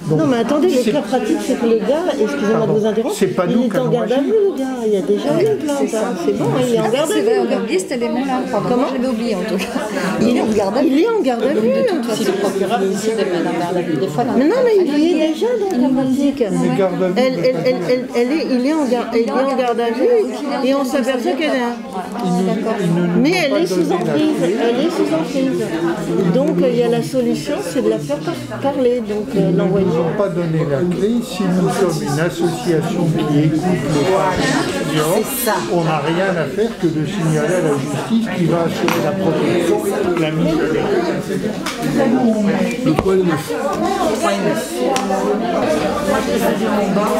Donc, non mais attendez, le cas pratique c'est que le gars, excusez-moi de vous interrompre, il est en garde à vue le gars, il y a déjà eu une plainte, c'est bon, il est en garde à vue. On a oublié cet élément-là, comment je l'ai oublié en tout cas. Il est en garde à vue. Il est en garde à vue. Si le procureur décide de mettre en garde à vue des fois. Mais non mais il y est déjà dans la pratique. Il est en garde à vue et on s'aperçoit qu'elle est... Mais elle est sous emprise, donc il y a la solution, c'est de la faire parler, donc l'envoyer. Ils n'ont pas donné la clé. Si nous sommes une association qui écoute les femmes, on n'a rien à faire que de signaler à la justice qui va assurer la protection et la mise à l'écart. Le point 9. Moi, j'ai choisi mon bas,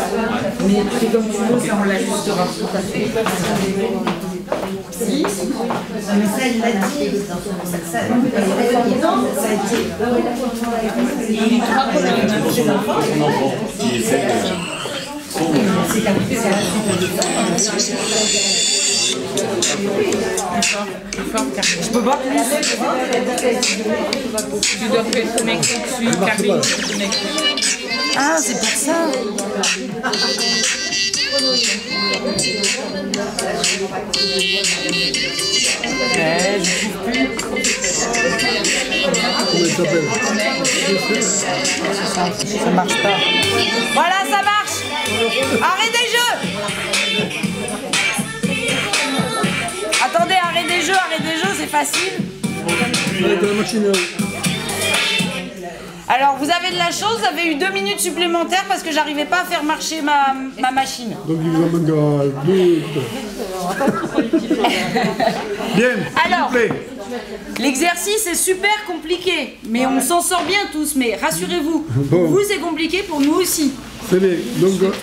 mais c'est comme tu veux, ça on l'ajustera tout à fait. Si, mais ça, il l'a dit. Ça a été. Il croit qu'on a une ses enfants. C'est qu'un peu, c'est je peux pas. Tu dois te connecter dessus, Karine. Ah, c'est pour ça. Je suis plus. Ça marche pas. Voilà, ça marche. Arrête des jeux. Attendez, arrête des jeux, c'est facile. Alors, vous avez de la chance, vous avez eu 2 minutes supplémentaires parce que j'arrivais pas à faire marcher ma machine. Donc il vous en manquera 2. Bien, alors, l'exercice est super compliqué, mais on s'en sort bien tous, mais rassurez-vous, pour vous c'est compliqué, pour nous aussi. C'est bien, donc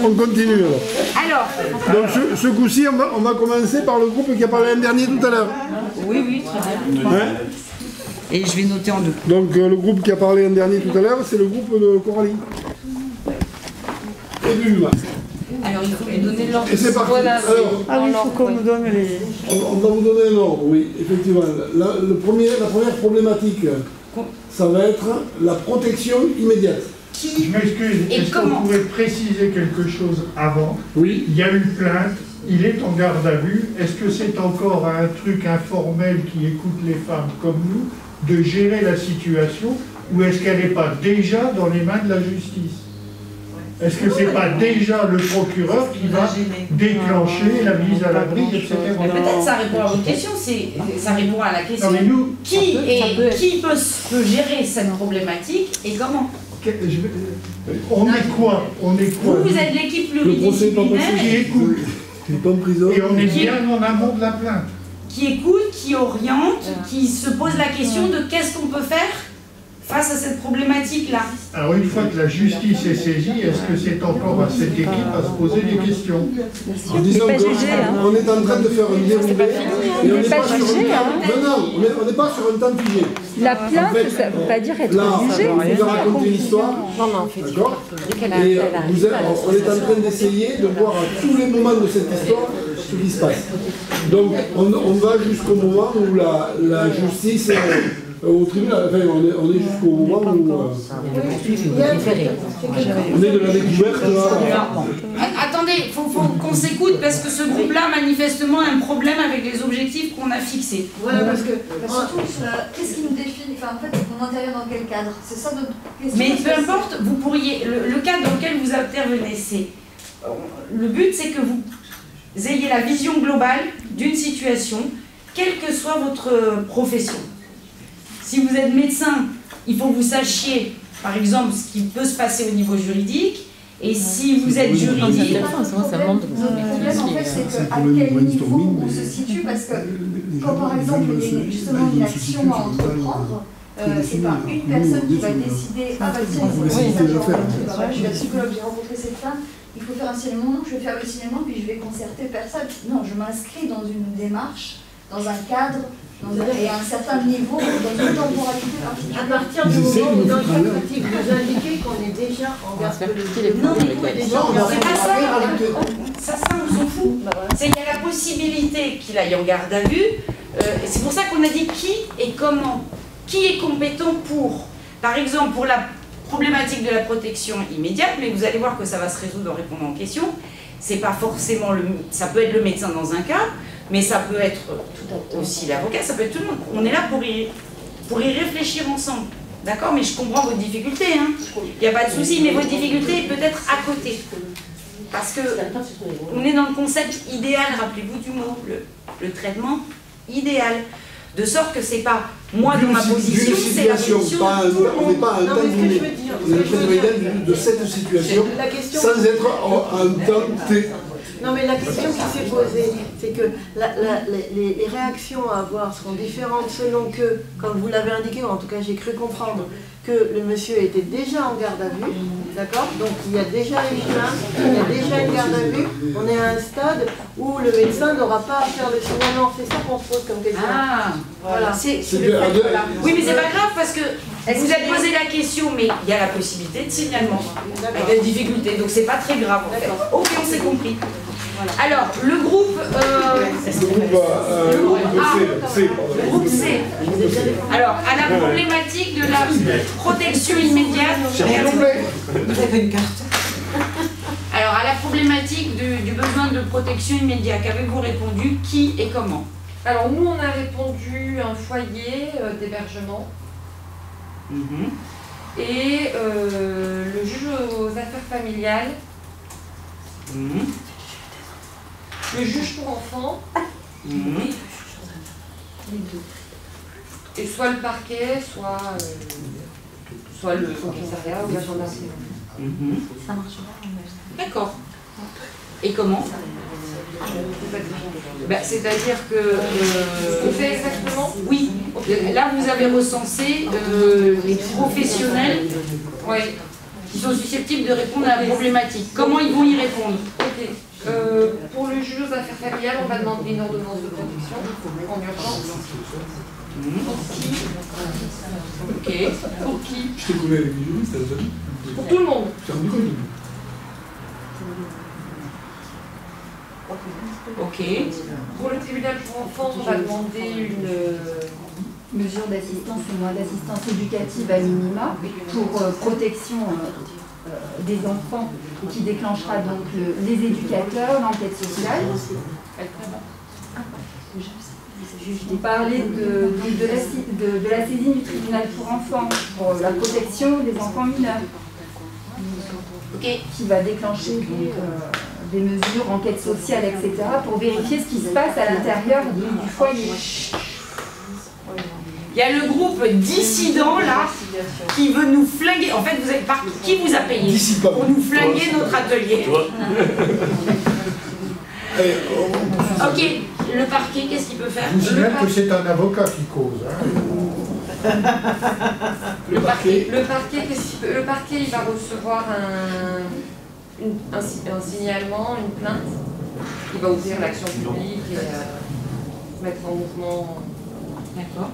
on continue alors. Alors, donc ce coup-ci, on va commencer par le groupe qui a parlé l'an dernier tout à l'heure. Oui, très bien. Hein? Et je vais noter en 2. Donc le groupe qui a parlé l'an dernier tout à l'heure, c'est le groupe de Coralie. Alors il faut lui donner l'ordre. Et c'est parti. Voilà, Alors, ah oui, il faut qu'on nous donne les... on va vous donner un ordre, oui, effectivement. La première problématique, ça va être la protection immédiate. Je m'excuse, est-ce qu'on pourrait préciser quelque chose avant? Oui. Il y a une plainte, il est en garde à vue. Est-ce que c'est encore un truc informel qui écoute les femmes comme nous de gérer la situation, ou est-ce qu'elle n'est pas déjà dans les mains de la justice? Est-ce que c'est pas déjà le procureur qui va déclencher la mise à l'abri, etc. Peut-être ça répond à votre question, ça répond à la question Non, mais nous, qui peut gérer cette problématique et comment? On est quoi? Vous êtes l'équipe pluridisciplinaire qui écoute. Et on est bien en amont de la plainte. Qui écoute, qui oriente, qui se pose la question de qu'est-ce qu'on peut faire face à cette problématique-là. Alors une fois que la justice est saisie, est-ce que c'est encore à cette équipe à se poser des questions? En disant qu'on est en train de faire un déroulé, et on n'est pas sur on n'est pas sur un temps figé. La plainte, ça ne veut pas dire être jugé. Là, on vous a raconté l'histoire, d'accord? Et on est en train d'essayer de voir à tous les moments de cette histoire ce qui se passe. Donc on va jusqu'au moment où la justice... au tribunal, enfin, on est jusqu'au moment où on est de la découverte. Attendez, il faut qu'on s'écoute parce que ce groupe-là, manifestement, a un problème avec les objectifs qu'on a fixés. Voilà, parce que surtout, qu'est-ce qui nous définit? Enfin, en fait, on intervient dans quel cadre? C'est ça notre question. Mais peu importe, vous pourriez. Le cadre dans lequel vous intervenez, c'est. Le but, c'est que vous ayez la vision globale d'une situation, quelle que soit votre profession. Si vous êtes médecin, il faut que vous sachiez, par exemple, ce qui peut se passer au niveau juridique. Et si vous êtes juridique... Notre problème, en fait, c'est à quel niveau on se situe, parce que quand, par exemple, il y a justement une action à entreprendre, c'est pas une personne qui va décider « Ah bah tiens, il faut faire ça, je suis la psychologue, j'ai rencontré cette femme, il faut faire un signalement, non, je vais faire le signalement, puis je vais concerter personne. » Non, je m'inscris dans une démarche, dans un cadre, et à un certain niveau, dans une temporalité particulière. À partir du moment où dans le pratique vous indiquez qu'on est déjà en garde à vue. Non, c'est pas ça. Ça, on s'en fout. Il y a la possibilité qu'il aille en garde à vue. C'est pour ça qu'on a dit qui et comment. Qui est compétent pour. Par exemple, pour la problématique de la protection immédiate, mais vous allez voir que ça va se résoudre en répondant aux questions. C'est pas forcément ça peut être le médecin dans un cas, mais ça peut être aussi l'avocat, ça peut être tout le monde. On est là pour y réfléchir ensemble. D'accord? Mais je comprends votre difficulté. Hein. Il n'y a pas de souci, mais votre difficulté est peut-être à côté. Parce que on est dans le concept idéal, rappelez-vous du mot, le traitement idéal. De sorte que c'est pas moi dans ma position, c'est la position de tout le monde. On n'est pas à un temps donné. On est le traitement idéal de cette situation, sans être à un temps T. Non, mais la question qui s'est posée, c'est que les réactions à avoir seront différentes selon que, comme vous l'avez indiqué, ou en tout cas j'ai cru comprendre, que le monsieur était déjà en garde à vue, d'accord? Donc il y a déjà une plainte, il y a déjà une garde à vue, on est à un stade où le médecin n'aura pas à faire le signalement. C'est ça qu'on se pose comme question. Ah, voilà. Oui, mais c'est pas grave parce que vous avez posé la question, mais il y a la possibilité de signalement avec des difficultés, donc c'est pas très grave en fait. Ok, on s'est compris. Alors, le groupe groupe C. Alors, à la problématique de la protection immédiate. Vous avez une carte. Alors, à la problématique du besoin de protection immédiate, qu'avez-vous répondu? Qui et comment? Alors, nous, on a répondu un foyer d'hébergement. Et le juge aux affaires familiales. Le juge pour enfants, et soit le parquet, soit le commissariat ou la gendarmerie. Ça marche pas. D'accord. Et comment? C'est-à-dire que... On fait exactement? Oui. Là, vous avez recensé les professionnels qui sont susceptibles de répondre à la problématique. Comment ils vont y répondre? Pour le juge aux affaires familiales, on va demander une ordonnance de protection en urgence. Pour qui? Ok. Pour qui? Je t'ai collé avec les juristes, pour tout le monde. Ok. Pour le tribunal pour enfants, on va demander une mesure d'assistance ou moins d'assistance éducative à minima pour protection des enfants qui déclenchera donc les éducateurs, l'enquête sociale. J'ai parlé de la saisine du tribunal pour enfants pour la protection des enfants mineurs. Qui va déclencher donc, des mesures, enquête sociale, etc. pour vérifier ce qui se passe à l'intérieur du foyer. Il y a le groupe dissident là qui veut nous flinguer. En fait, vous êtes parti. Qui vous a payé pour nous flinguer notre atelier? Ok, le parquet, qu'est-ce qu'il peut faire? Je vous signale que c'est un avocat qui cause. Hein. Le parquet, le parquet, il va recevoir un signalement, une plainte. Il va ouvrir l'action publique et mettre en mouvement. D'accord.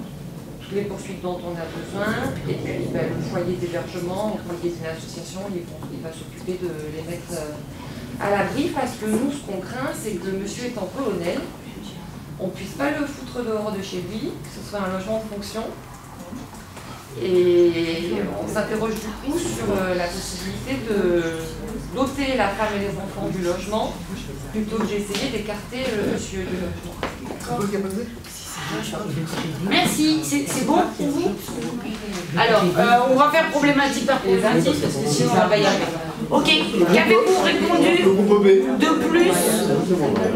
Toutes les poursuites dont on a besoin, et puis le foyer d'hébergement, au foyer d'une association, il va s'occuper de les mettre à l'abri, parce que nous, ce qu'on craint, c'est que le monsieur étant colonel, on ne puisse pas le foutre dehors de chez lui, que ce soit un logement de fonction. Et on s'interroge du coup sur la possibilité de doter la femme et les enfants du logement, plutôt que d'essayer d'écarter le monsieur du logement. Merci, c'est bon pour vous? Alors, on va faire problématique par problématique parce que sinon on va pas y arriver. Ok, qu'avez-vous répondu de plus?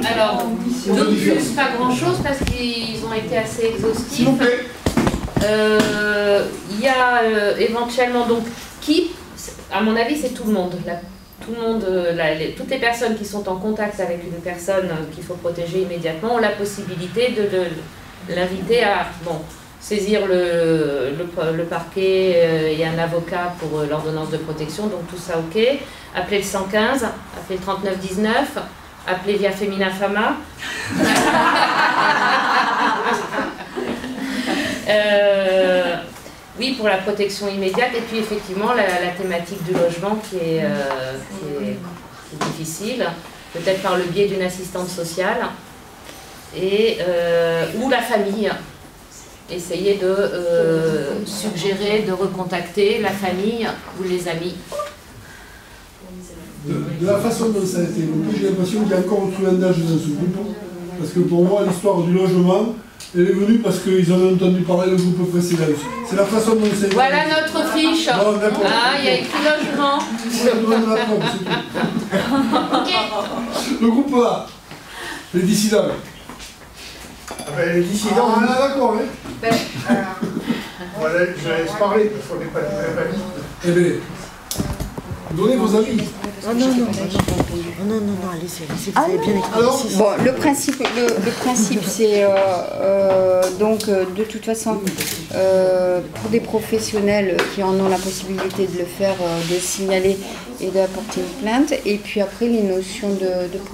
Alors, de plus, pas grand-chose parce qu'ils ont été assez exhaustifs. Il y a éventuellement donc qui, à mon avis, c'est tout le monde. Tout le monde, toutes les personnes qui sont en contact avec une personne qu'il faut protéger immédiatement ont la possibilité de l'inviter à saisir le parquet et un avocat pour l'ordonnance de protection, donc tout ça ok. Appeler le 115, appeler le 3919, appeler via Femina Fama. Oui, pour la protection immédiate, et puis effectivement la thématique du logement qui est difficile, peut-être par le biais d'une assistante sociale, ou la famille. Essayer de suggérer de recontacter la famille ou les amis. De la façon dont ça a été évoqué, j'ai l'impression qu'il y a encore un truandage dans ce groupe. Parce que pour moi, l'histoire du logement, elle est venue parce qu'ils en ont entendu parler le groupe précédent. C'est la façon dont c'est. Voilà notre fiche. Bon, il y a écrit logement. Le groupe A, les dissidents. Les dissidents. Ah, d'accord, hein. Voilà, je laisse parler parce qu'on n'est pas du même avis. Eh bien, donnez vos avis. Oh non, allez-y, vous avez bien expliqué. Bon, le principe c'est donc de toute façon pour des professionnels qui en ont la possibilité de le faire, de signaler et d'apporter une plainte. Et puis après les notions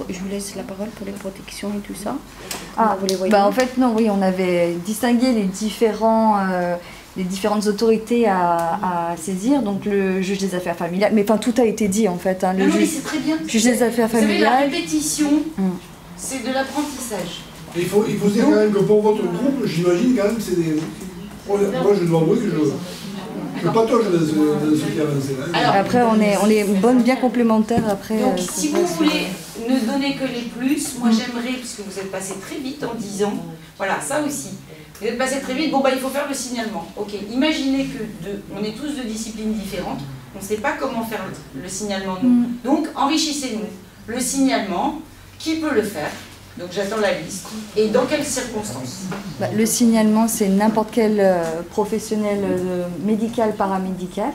je vous laisse la parole pour les protections et tout ça. Vous les voyez en fait non, oui, on avait distingué les différentes autorités à saisir, donc le juge des affaires familiales, mais enfin tout a été dit en fait. Non, mais c'est très bien. Juge des affaires familiales. Vous savez, la répétition, c'est de l'apprentissage. Il faut dire quand même que pour votre groupe, j'imagine quand même que c'est des. Moi je dois avouer que je patauge dans ce qui avance. Alors, après on est bien complémentaires après. Donc si vous voulez ne donner que les plus, moi j'aimerais, puisque vous êtes passé très vite en disant, voilà, ça aussi. Vous êtes passé très vite, il faut faire le signalement. Ok, imaginez que on est tous de disciplines différentes, on ne sait pas comment faire le signalement nous. Donc enrichissez-nous. Le signalement, qui peut le faire? Donc j'attends la liste. Et dans quelles circonstances? Le signalement, c'est n'importe quel professionnel médical, paramédical,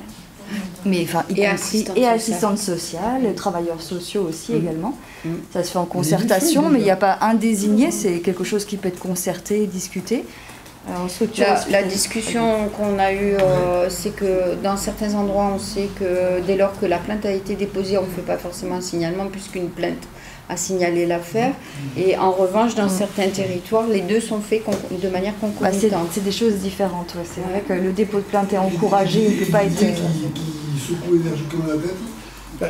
mais enfin y compris et assistante sociale, travailleurs sociaux aussi également. Ça se fait en concertation, mais il n'y a pas un désigné, c'est quelque chose qui peut être concerté, discuté. La discussion qu'on a eue, c'est que dans certains endroits, on sait que dès lors que la plainte a été déposée, on ne fait pas forcément un signalement puisqu'une plainte a signalé l'affaire. Et en revanche, dans certains territoires, les deux sont faits de manière concomitante. C'est des choses différentes. Ouais. C'est vrai que le dépôt de plainte est encouragé, il ne peut pas être... Qui secoue énergiquement la tête.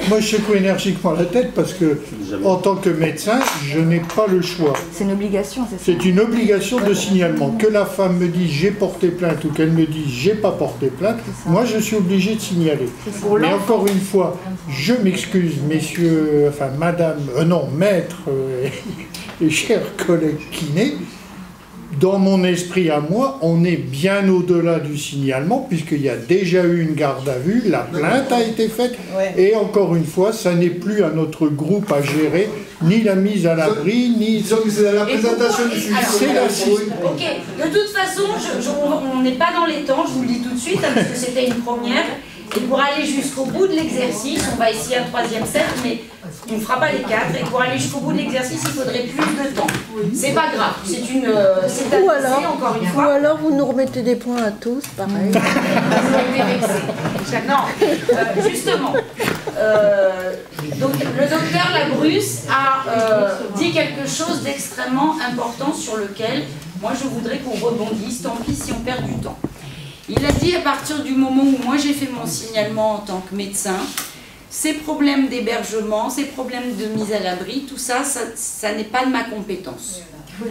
Moi, je secoue énergiquement la tête parce que, en tant que médecin, je n'ai pas le choix. C'est une obligation, c'est ça? C'est une obligation de signalement. Que la femme me dise j'ai porté plainte ou qu'elle me dise j'ai pas porté plainte, moi je suis obligé de signaler. Mais encore une fois, je m'excuse, messieurs, enfin madame, non, maître et chers collègues kinés, dans mon esprit à moi, on est bien au-delà du signalement, puisqu'il y a déjà eu une garde à vue, la plainte a été faite, et encore une fois, ça n'est plus à notre groupe à gérer, ni la mise à l'abri, ni... Disons que c'est la présentation du sujet. C'est la Ok, de toute façon, on n'est pas dans les temps, je vous le dis tout de suite, hein, parce que c'était une première. Et pour aller jusqu'au bout de l'exercice, on va essayer un troisième set, mais on ne fera pas les 4. Et pour aller jusqu'au bout de l'exercice, il faudrait plus de temps. C'est pas grave, c'est une... ou alors, encore une fois. Ou alors vous nous remettez des points à tous, pareil. Non, justement. Donc le docteur Labrusse a dit quelque chose d'extrêmement important sur lequel, moi je voudrais qu'on rebondisse, tant pis si on perd du temps. Il a dit à partir du moment où moi j'ai fait mon signalement en tant que médecin, ces problèmes d'hébergement, ces problèmes de mise à l'abri, tout ça, ça n'est pas de ma compétence.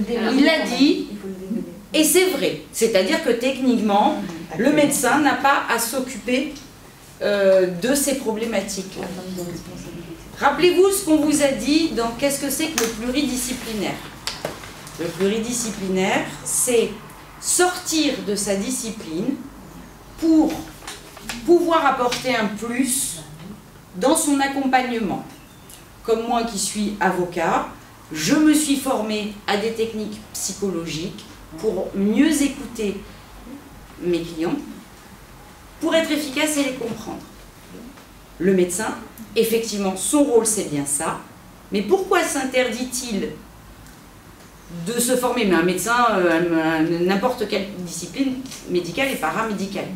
Il a dit, et c'est vrai, c'est-à-dire que techniquement, le médecin n'a pas à s'occuper de ces problématiques-là. Rappelez-vous ce qu'on vous a dit dans qu'est-ce que c'est que le pluridisciplinaire. Le pluridisciplinaire, c'est sortir de sa discipline pour pouvoir apporter un plus dans son accompagnement. Comme moi qui suis avocat, je me suis formée à des techniques psychologiques pour mieux écouter mes clients, pour être efficace et les comprendre. Le médecin, effectivement, son rôle c'est bien ça, mais pourquoi s'interdit-il de se former, mais un médecin, n'importe quelle discipline médicale et paramédicale.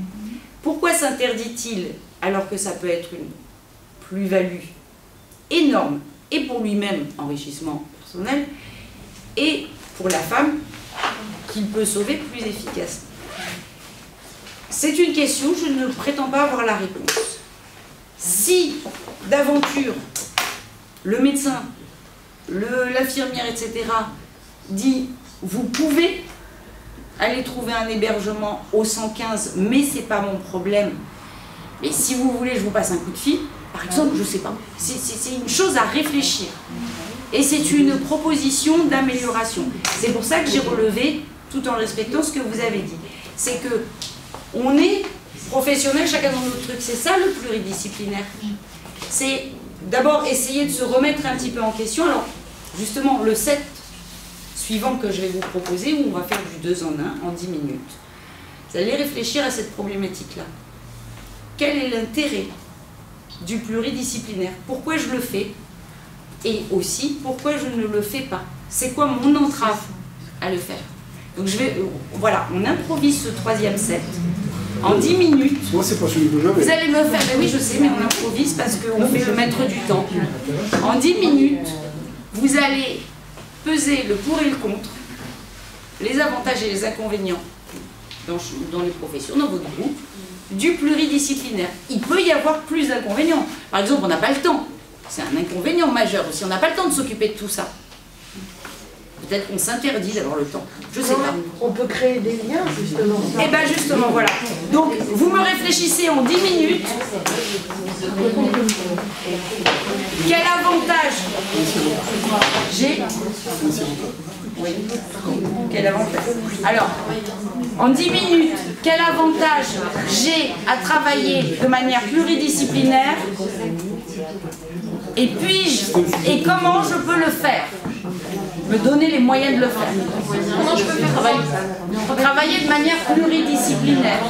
Pourquoi s'interdit-il alors que ça peut être une plus-value énorme, et pour lui-même, enrichissement personnel, et pour la femme, qu'il peut sauver plus efficacement? C'est une question, je ne prétends pas avoir la réponse. Si, d'aventure, le médecin, l'infirmière, etc., dit, vous pouvez aller trouver un hébergement au 115, mais c'est pas mon problème. Mais si vous voulez, je vous passe un coup de fil, par exemple, je sais pas. C'est une chose à réfléchir. Et c'est une proposition d'amélioration. C'est pour ça que j'ai relevé, tout en respectant ce que vous avez dit. C'est que on est professionnels, chacun dans notre truc. C'est ça le pluridisciplinaire. C'est d'abord essayer de se remettre un petit peu en question. Alors, justement, le set suivant que je vais vous proposer, où on va faire du 2 en 1 en 10 minutes. Vous allez réfléchir à cette problématique-là. Quel est l'intérêt du pluridisciplinaire? Pourquoi je le fais? Et aussi, pourquoi je ne le fais pas? C'est quoi mon entrave à le faire? Donc je vais, voilà, on improvise ce troisième set en 10 minutes. Moi, c'est pas celui que j'avais. Vous allez me faire, ben oui, je sais, mais on improvise parce qu'on fait le maître du temps. En 10 minutes, vous allez peser le pour et le contre, les avantages et les inconvénients dans les professions, dans votre groupe, du pluridisciplinaire. Il peut y avoir plus d'inconvénients. Par exemple, on n'a pas le temps. C'est un inconvénient majeur aussi. On n'a pas le temps de s'occuper de tout ça. Peut-être qu'on s'interdit d'avoir le temps. Je sais pas. On peut créer des liens, justement. Eh bien, justement, voilà. Donc, vous me réfléchissez en 10 minutes. Quel avantage j'ai? Oui. Quel avantage? Alors, en 10 minutes, quel avantage j'ai à travailler de manière pluridisciplinaire? Et puis-je, et comment je peux le faire? Me donner les moyens de le faire. Comment je peux faire travailler de manière pluridisciplinaire.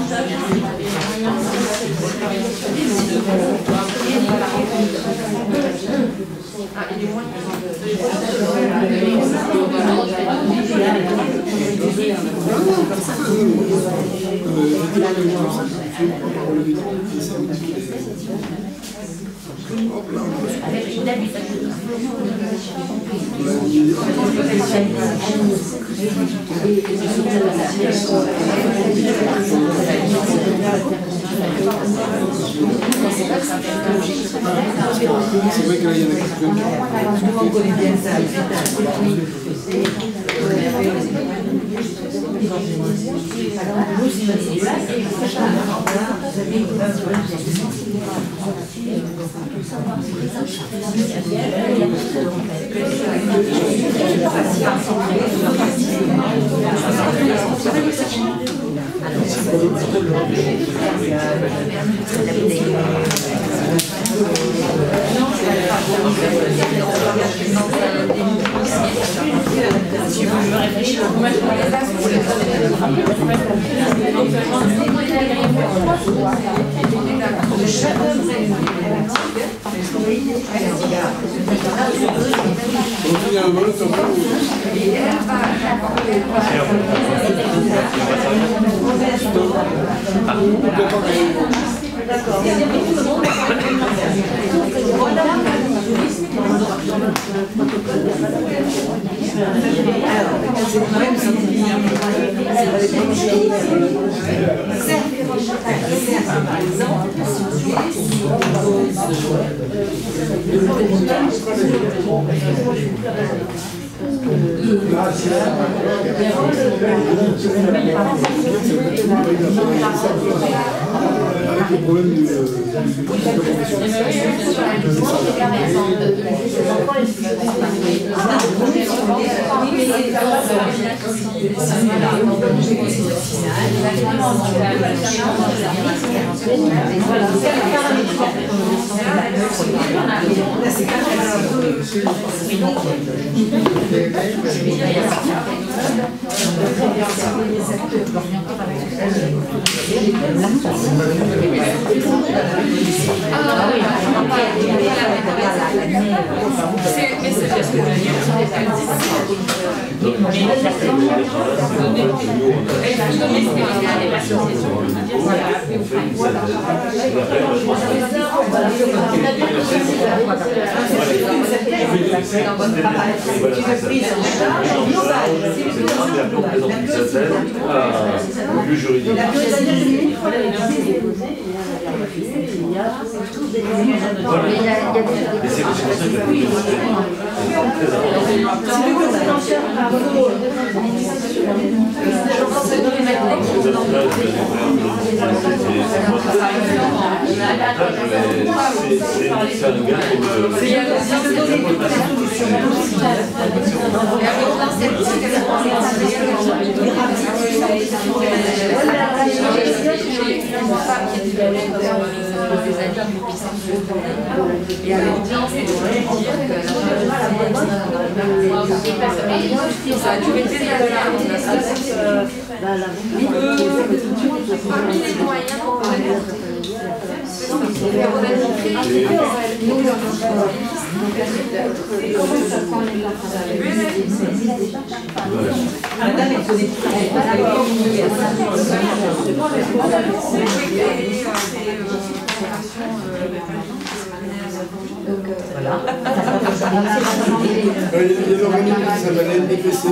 que là, il y en a quelques-uns. Nous, on connaît bien ça. Avec le problème du... Ça a duré des années. Parmi les moyens qu'on peut mettre, on a dit Madame, elle connaît voilà. Il y a l'organisme qui s'appelle NDPC,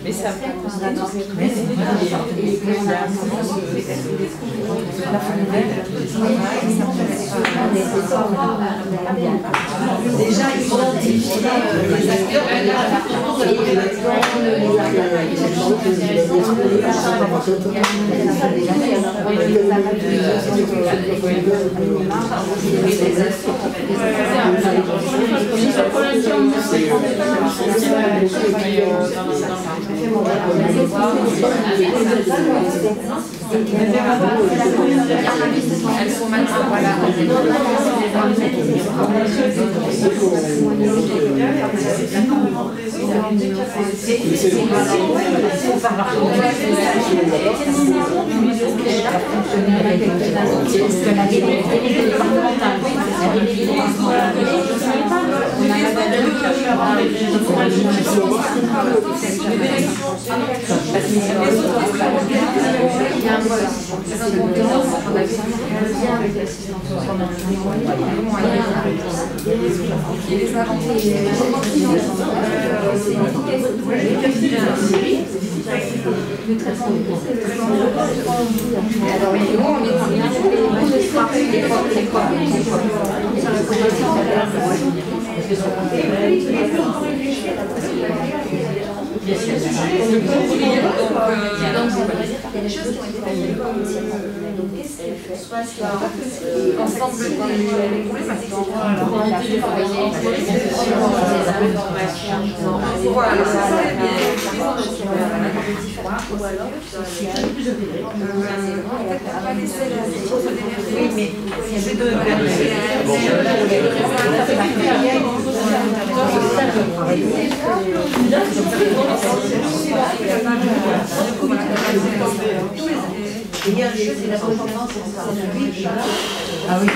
mais ça déjà identifier les acteurs de elles sont maintenant, voilà. Ah oui,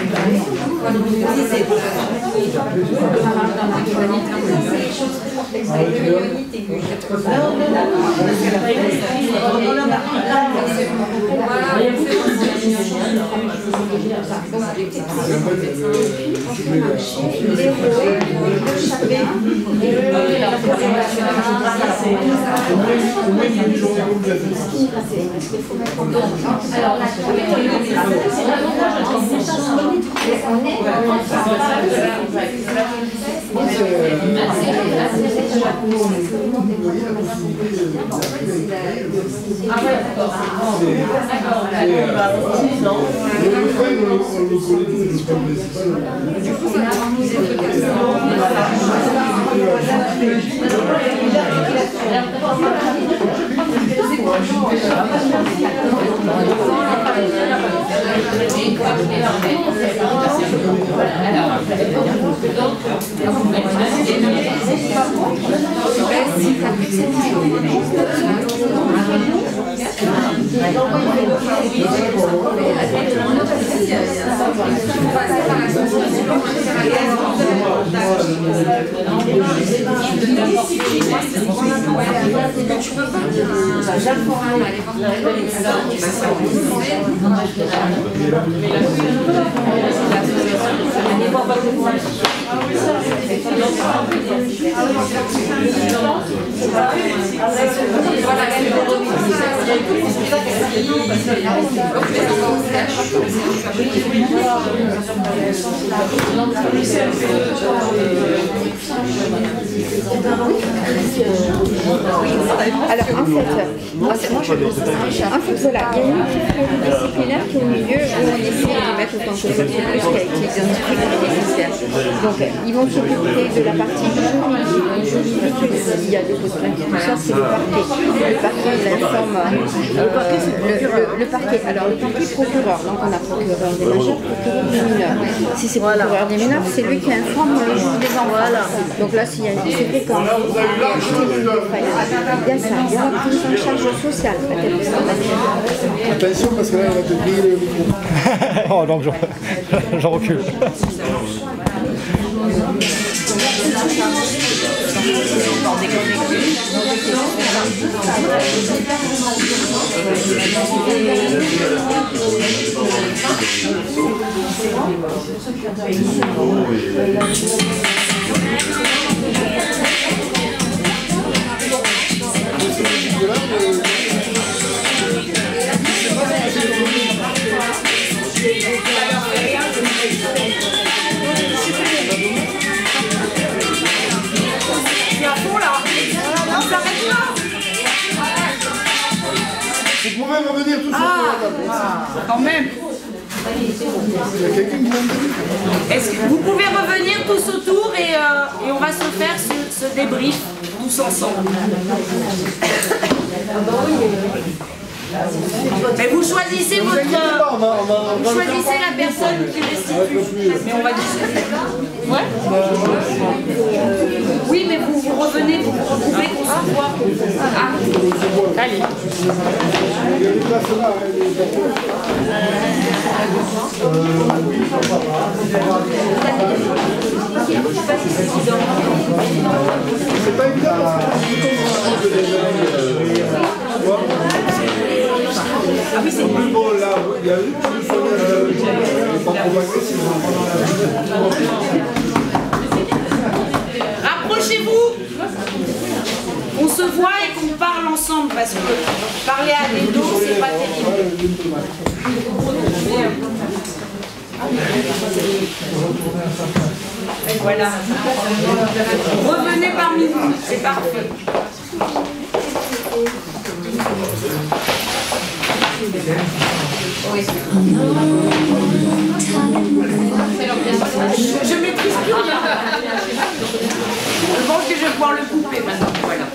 Alors en fait, voilà, il y a une multidisciplinaire qui est au milieu où on essaie de mettre autant que possible qui identifie les nécessaires. Donc ils vont s'occuper de la partie juridique, il y a des choses tout ça, c'est le parquet. Le parquet, il informe le parquet. Alors le parquet procureur, donc on a procureur des majeurs, procureur des mineurs. Si c'est procureur des mineurs, c'est lui qui informe le juge des enfants. Donc là, s'il y a une séquence, il y a ça, il y a la prise en charge sociale. Attention parce que là, on va te griller le micro. Oh, donc j'en recule. Vous pouvez revenir tout de suite. Quand même. Est-ce que vous pouvez revenir tous autour et on va se faire ce débrief tous ensemble. Mais vous choisissez votre... Vous choisissez la personne qui restitue. Mais on va discuter. Ouais. Oui, mais vous revenez pour vous retrouver qu'on se voit. Ah. Allez. Je sais pas si c'est c'est pas évident parce que ah oui, c'est plus bon là, il y a eu plus de rapprochez-vous. On se voit et qu'on parle ensemble parce que parler à des dos, c'est pas terrible. Et voilà. Revenez parmi nous, c'est parfait. Oui. Je maîtrise plus rien. Je pense que je vais pouvoir le couper maintenant. Voilà.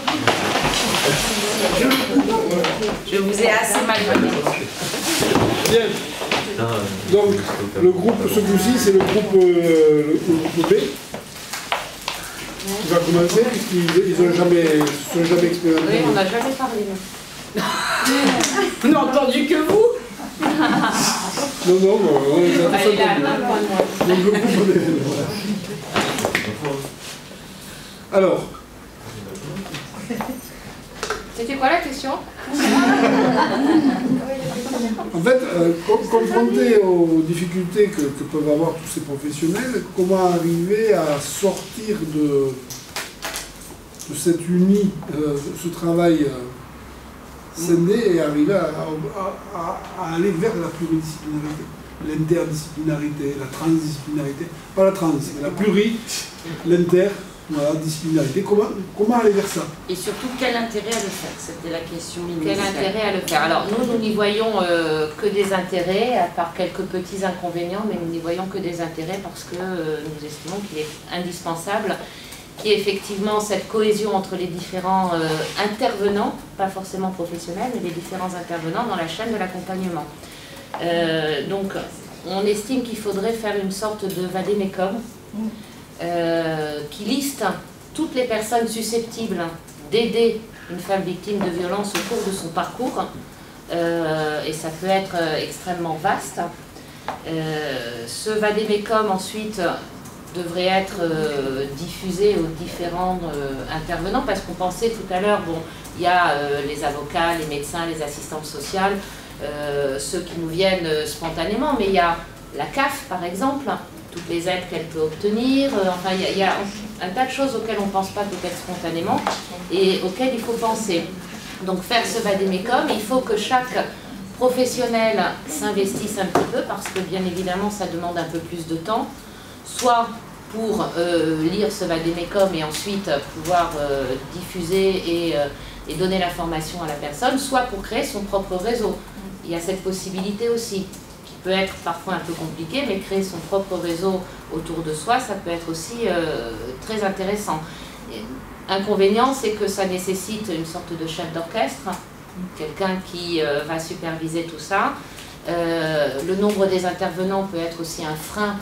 Je vous ai assez malmené. Bien. Donc, le groupe, ce coup-ci, c'est le groupe B. Qui va commencer, puisqu'ils n'ont jamais expérimenté. Oui, on n'a jamais parlé. On n'a entendu que vous. Non, non, on a tous entendu. Donc, le groupe B. Alors. C'était quoi la question? En fait, confronté aux difficultés que peuvent avoir tous ces professionnels, comment arriver à sortir de cette unie, ce travail scindé et arriver à aller vers la pluridisciplinarité, l'interdisciplinarité, la transdisciplinarité, pas la trans, mais la l'interdisciplinarité. Comment aller vers ça? Et surtout, quel intérêt à le faire? C'était la question initiale. Quel intérêt à le faire? Alors nous n'y voyons que des intérêts, à part quelques petits inconvénients, mais nous n'y voyons que des intérêts parce que nous estimons qu'il est indispensable qu'il y ait effectivement cette cohésion entre les différents intervenants, pas forcément professionnels, mais les différents intervenants dans la chaîne de l'accompagnement. Donc on estime qu'il faudrait faire une sorte de vade-mecum qui liste toutes les personnes susceptibles d'aider une femme victime de violence au cours de son parcours, et ça peut être extrêmement vaste. Ce vade-mecum ensuite devrait être diffusé aux différents intervenants, parce qu'on pensait tout à l'heure, bon, il y a les avocats, les médecins, les assistantes sociales, ceux qui nous viennent spontanément, mais il y a la CAF par exemple, toutes les aides qu'elle peut obtenir, enfin il y a un tas de choses auxquelles on ne pense pas peut-être spontanément et auxquelles il faut penser. Donc faire ce vade-mecum, il faut que chaque professionnel s'investisse un petit peu parce que bien évidemment ça demande un peu plus de temps, soit pour lire ce vade-mecum et ensuite pouvoir diffuser et donner l'information à la personne, soit pour créer son propre réseau. Il y a cette possibilité aussi, qui peut être parfois un peu compliquée, mais créer son propre réseau autour de soi, ça peut être aussi très intéressant. Inconvénient, c'est que ça nécessite une sorte de chef d'orchestre, quelqu'un qui va superviser tout ça. Le nombre des intervenants peut être aussi un frein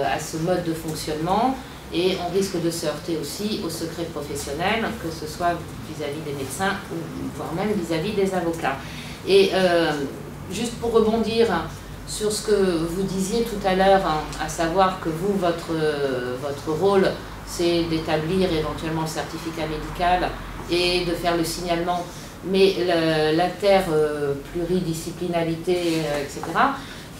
à ce mode de fonctionnement et on risque de se heurter aussi au secret professionnel, que ce soit vis-à-vis des médecins ou voire même vis-à-vis des avocats. Et juste pour rebondir sur ce que vous disiez tout à l'heure, à savoir que vous, votre rôle, c'est d'établir éventuellement le certificat médical et de faire le signalement, mais l'inter-pluridisciplinarité, etc.,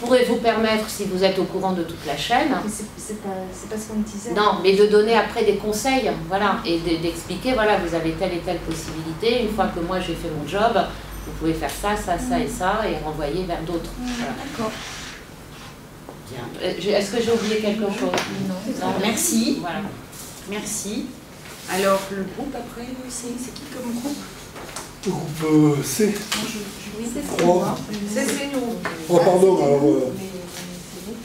pourrait vous permettre, si vous êtes au courant de toute la chaîne... C'est pas ce qu'on disait. Non, mais de donner après des conseils, voilà, et d'expliquer, voilà, vous avez telle et telle possibilité, une fois que moi j'ai fait mon job, vous pouvez faire ça, ça, ça et ça, et renvoyer vers d'autres. Voilà. D'accord. Est-ce que j'ai oublié quelque chose? Non. Merci. Voilà. Merci. Alors, le groupe après, c'est qui comme groupe? Le groupe C. Oui, c'est nous. Oh, pardon, alors...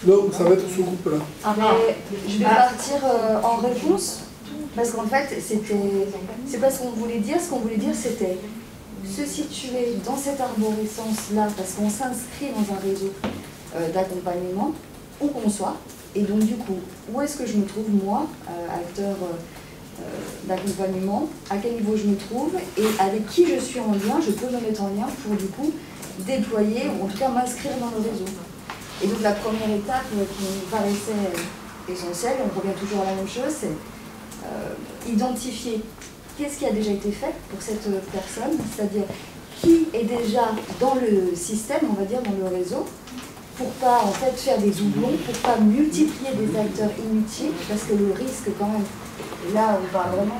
non, ça va être ce groupe-là. Je vais partir en réponse, parce qu'en fait, c'est pas ce qu'on voulait dire. Ce qu'on voulait dire, c'était se situer dans cette arborescence-là, parce qu'on s'inscrit dans un réseau d'accompagnement, où qu'on soit. Et donc, du coup, où est-ce que je me trouve, moi, acteur d'accompagnement, à quel niveau je me trouve, et avec qui je suis en lien, je peux me mettre en lien pour, du coup, déployer, ou en tout cas m'inscrire dans le réseau. Et donc, la première étape qui nous paraissait essentielle, on revient toujours à la même chose, c'est identifier qu'est-ce qui a déjà été fait pour cette personne, c'est-à-dire qui est déjà dans le système, on va dire, dans le réseau, pour pas en fait faire des doublons, pour pas multiplier des acteurs inutiles, parce que le risque quand même, et là on parle vraiment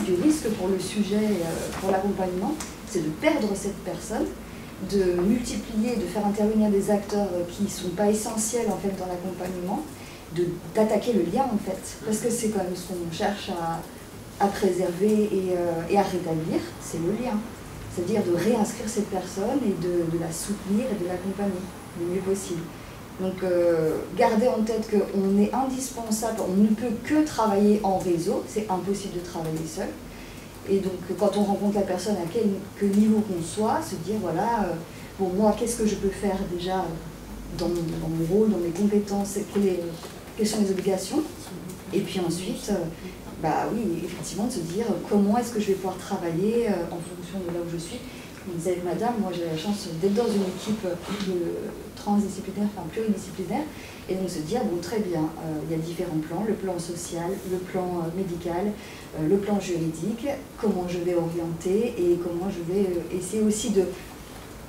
du risque pour le sujet, pour l'accompagnement, c'est de perdre cette personne, de multiplier, de faire intervenir des acteurs qui ne sont pas essentiels en fait dans l'accompagnement, d'attaquer le lien en fait, parce que c'est quand même ce qu'on cherche à préserver et à rétablir, c'est le lien. C'est-à-dire de réinscrire cette personne et de la soutenir et de l'accompagner le mieux possible. Donc gardez en tête qu'on est indispensable, on ne peut que travailler en réseau, c'est impossible de travailler seul. Et donc quand on rencontre la personne à quel niveau qu'on soit, se dire voilà, bon moi qu'est-ce que je peux faire déjà dans mon rôle, dans mes compétences, quelles sont mes obligations, et puis ensuite, bah oui, effectivement, de se dire comment est-ce que je vais pouvoir travailler en fonction de là où je suis. Comme disait madame, moi j'ai la chance d'être dans une équipe transdisciplinaire, enfin pluridisciplinaire, et donc se dire, bon très bien, il y a différents plans, le plan social, le plan médical, le plan juridique, comment je vais orienter et comment je vais essayer aussi de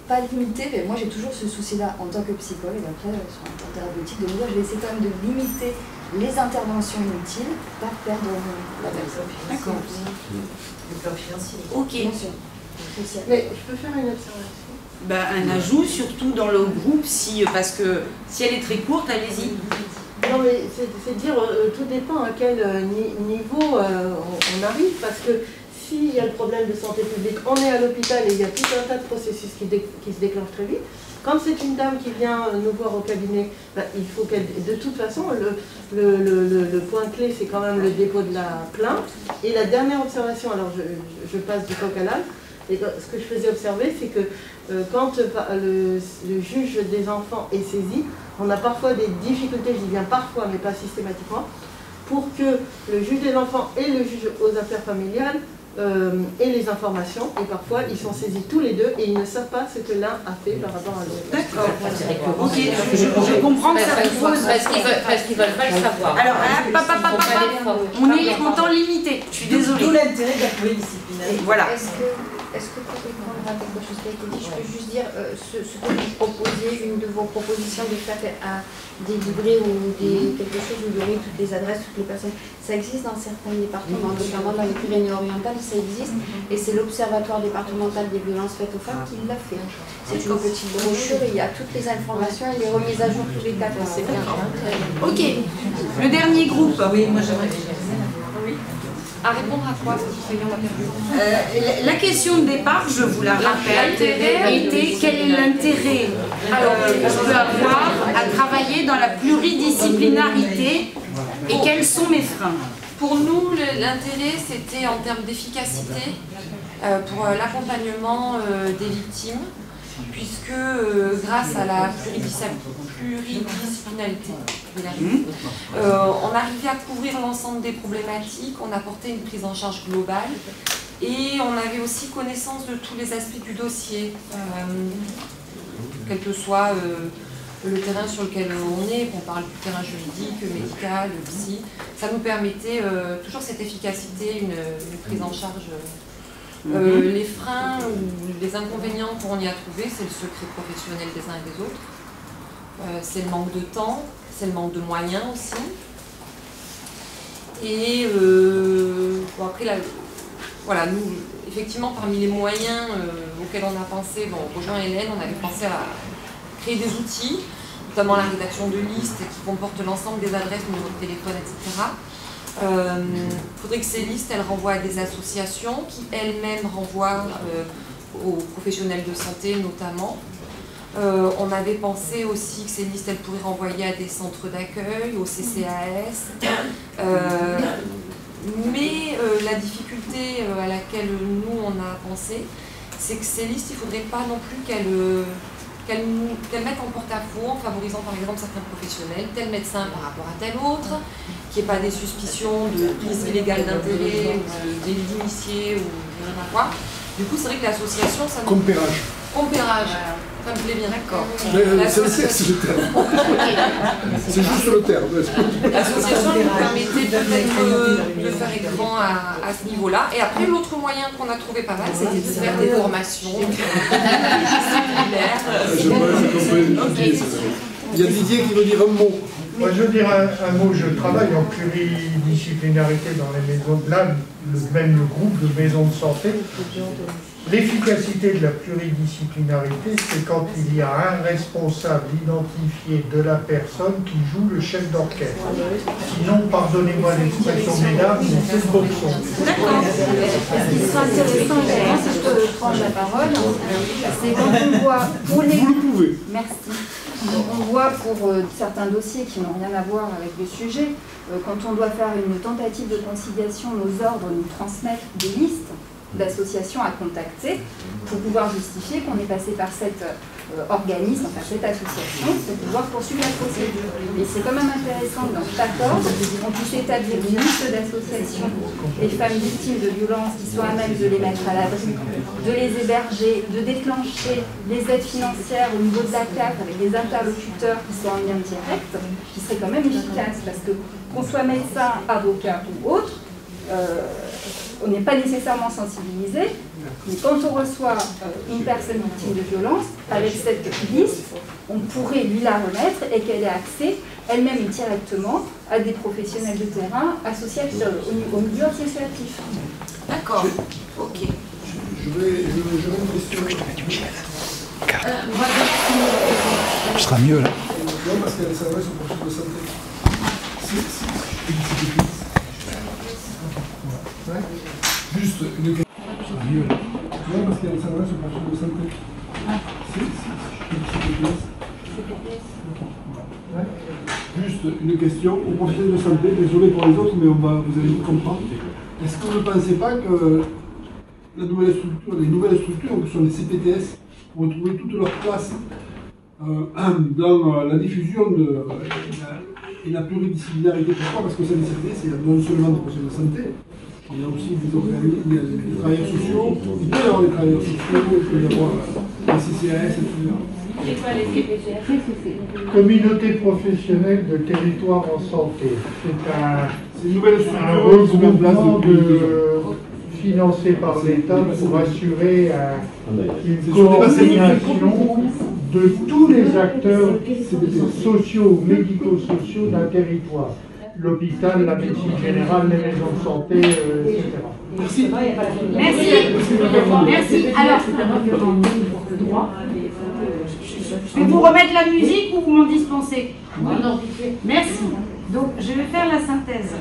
pas limiter, mais moi j'ai toujours ce souci-là en tant que psychologue, et après sur un plan thérapeutique, de me dire je vais essayer quand même de limiter les interventions inutiles, pas perdre la personne. D'accord. Le plan financier. Ok. Mais je peux faire une observation? Ben, un ajout, surtout dans le groupe, parce que si elle est très courte, allez-y. Non mais c'est dire, tout dépend à quel niveau on arrive, parce que s'il y a le problème de santé publique, on est à l'hôpital et il y a tout un tas de processus qui se déclenchent très vite. Quand c'est une dame qui vient nous voir au cabinet, ben, il faut qu'elle... De toute façon, le point clé, c'est quand même le dépôt de la plainte. Et la dernière observation, alors je passe du coq à l'âne, et ce que je faisais observer, c'est que quand le juge des enfants est saisi, on a parfois des difficultés, je dis bien parfois, mais pas systématiquement, pour que le juge des enfants et le juge aux affaires familiales et les informations, et parfois ils sont saisis tous les deux et ils ne savent pas ce que l'un a fait par rapport à l'autre. D'accord. Ok, je comprends que ça pose. Parce qu'ils veulent pas le savoir. Alors, on est en temps limité, je suis désolée. D'où l'intérêt de la pluridisciplinaire. Voilà. Est-ce que pour répondre à quelque chose qui a été dit, je peux juste dire ce que vous proposez, une de vos propositions de faire des livrets ou quelque chose où il y aurait toutes les adresses, toutes les personnes, ça existe dans certains départements, notamment dans les Pyrénées-Orientales, ça existe, et c'est l'Observatoire départemental des violences faites aux femmes qui l'a fait. C'est une petite brochure, et il y a toutes les informations et les remises à jour tous les 4 ans. C'est bien. Ok, le dernier groupe. Oui, moi j'aimerais bien. À répondre à quoi? La question de départ, je vous la rappelle, était quel est l'intérêt que je peux avoir à travailler dans la pluridisciplinarité et quels sont mes freins? Pour nous, l'intérêt, c'était en termes d'efficacité pour l'accompagnement des victimes, puisque grâce à la pluridisciplinarité, on arrivait à couvrir l'ensemble des problématiques, on apportait une prise en charge globale et on avait aussi connaissance de tous les aspects du dossier, quel que soit le terrain sur lequel on est, qu'on parle du terrain juridique, médical, psy. Ça nous permettait toujours cette efficacité, une prise en charge. Les freins ou les inconvénients qu'on y a trouvés, c'est le secret professionnel des uns et des autres. C'est le manque de temps, c'est le manque de moyens aussi. Et bon, après, voilà, nous, effectivement, parmi les moyens auxquels on a pensé, bon, rejoint Hélène, on avait pensé à créer des outils, notamment la rédaction de listes qui comportent l'ensemble des adresses, numéros de téléphone, etc. Il faudrait que ces listes, elles renvoient à des associations qui elles-mêmes renvoient aux professionnels de santé notamment. On avait pensé aussi que ces listes, elles pourraient renvoyer à des centres d'accueil, au CCAS. Mais la difficulté à laquelle nous, on a pensé, c'est que ces listes, il ne faudrait pas non plus qu'elles mettent en porte-à-faux en favorisant par exemple certains professionnels, tel médecin par rapport à tel autre, qu'il n'y ait pas des suspicions de prise illégale d'intérêt, ou délit d'initié, ou je ne sais pas quoi. Du coup, c'est vrai que l'association, ça nous... Compérage. Compérage. Ça me plaît bien. D'accord. C'est le terme. C'est juste le terme. L'association nous permettait peut-être de faire écran à ce niveau-là. Et après, l'autre moyen qu'on a trouvé pas mal, c'était de faire des formations Il y a Didier qui veut dire un mot. Moi, je veux dire un mot. Je travaille en pluridisciplinarité dans les maisons de l'âme, même le groupe de maisons de santé. L'efficacité de la pluridisciplinarité, c'est quand il y a un responsable identifié de la personne qui joue le chef d'orchestre. Sinon, pardonnez-moi l'expression, mesdames, mais c'est le boxon. D'accord. Ce qui sera intéressant, si je peux prendre la parole, c'est quand on voit pour les... Vous le pouvez. Merci. On voit pour certains dossiers qui n'ont rien à voir avec le sujet, quand on doit faire une tentative de conciliation, nos ordres nous transmettent des listes d'associations à contacter pour pouvoir justifier qu'on est passé par cet organisme, enfin cette association, pour pouvoir poursuivre la procédure. Et c'est quand même intéressant que dans le 14, on puisse établir une liste d'associations des femmes victimes de violences qui soient à même de les mettre à l'abri, de les héberger, de déclencher les aides financières au niveau de la CAF avec des interlocuteurs qui sont en lien direct, qui serait quand même efficace, parce que qu'on soit médecin, avocat ou autre, on n'est pas nécessairement sensibilisé, mais quand on reçoit une personne victime de violence, avec cette liste, on pourrait lui la remettre et qu'elle ait accès elle-même directement à des professionnels de terrain associés au milieu associatif. D'accord, ok. Je vais une question. Ce sera mieux là. Non, parce qu'elle s'adresse au profil de santé. Juste une question. Non, parce qu'elle s'adresse au profil de santé. Juste une question au profil de santé. Désolé pour les autres, mais vous allez nous comprendre. Est-ce que vous ne pensez pas que les nouvelles structures, que sont les CPTS, vont trouver toute leur place dans la diffusion et la pluridisciplinarité? Pourquoi? Parce que ça c'est non seulement des professionnels de santé, il y a aussi des organismes, il y a des travailleurs sociaux, il peut y avoir des travailleurs sociaux, il peut y avoir la CCAS, etc. C'est quoi les CPTS? Communauté professionnelle de territoire en santé. C'est une nouvelle structure, un regroupement financé par l'État pour assurer une coordination de tous les acteurs sociaux, médico-sociaux d'un territoire. L'hôpital, la médecine générale, les maisons de santé, etc. Merci. Merci. Merci. Alors, je vais vous remettre la musique ou vous m'en dispensez? Merci. Donc, je vais faire la synthèse.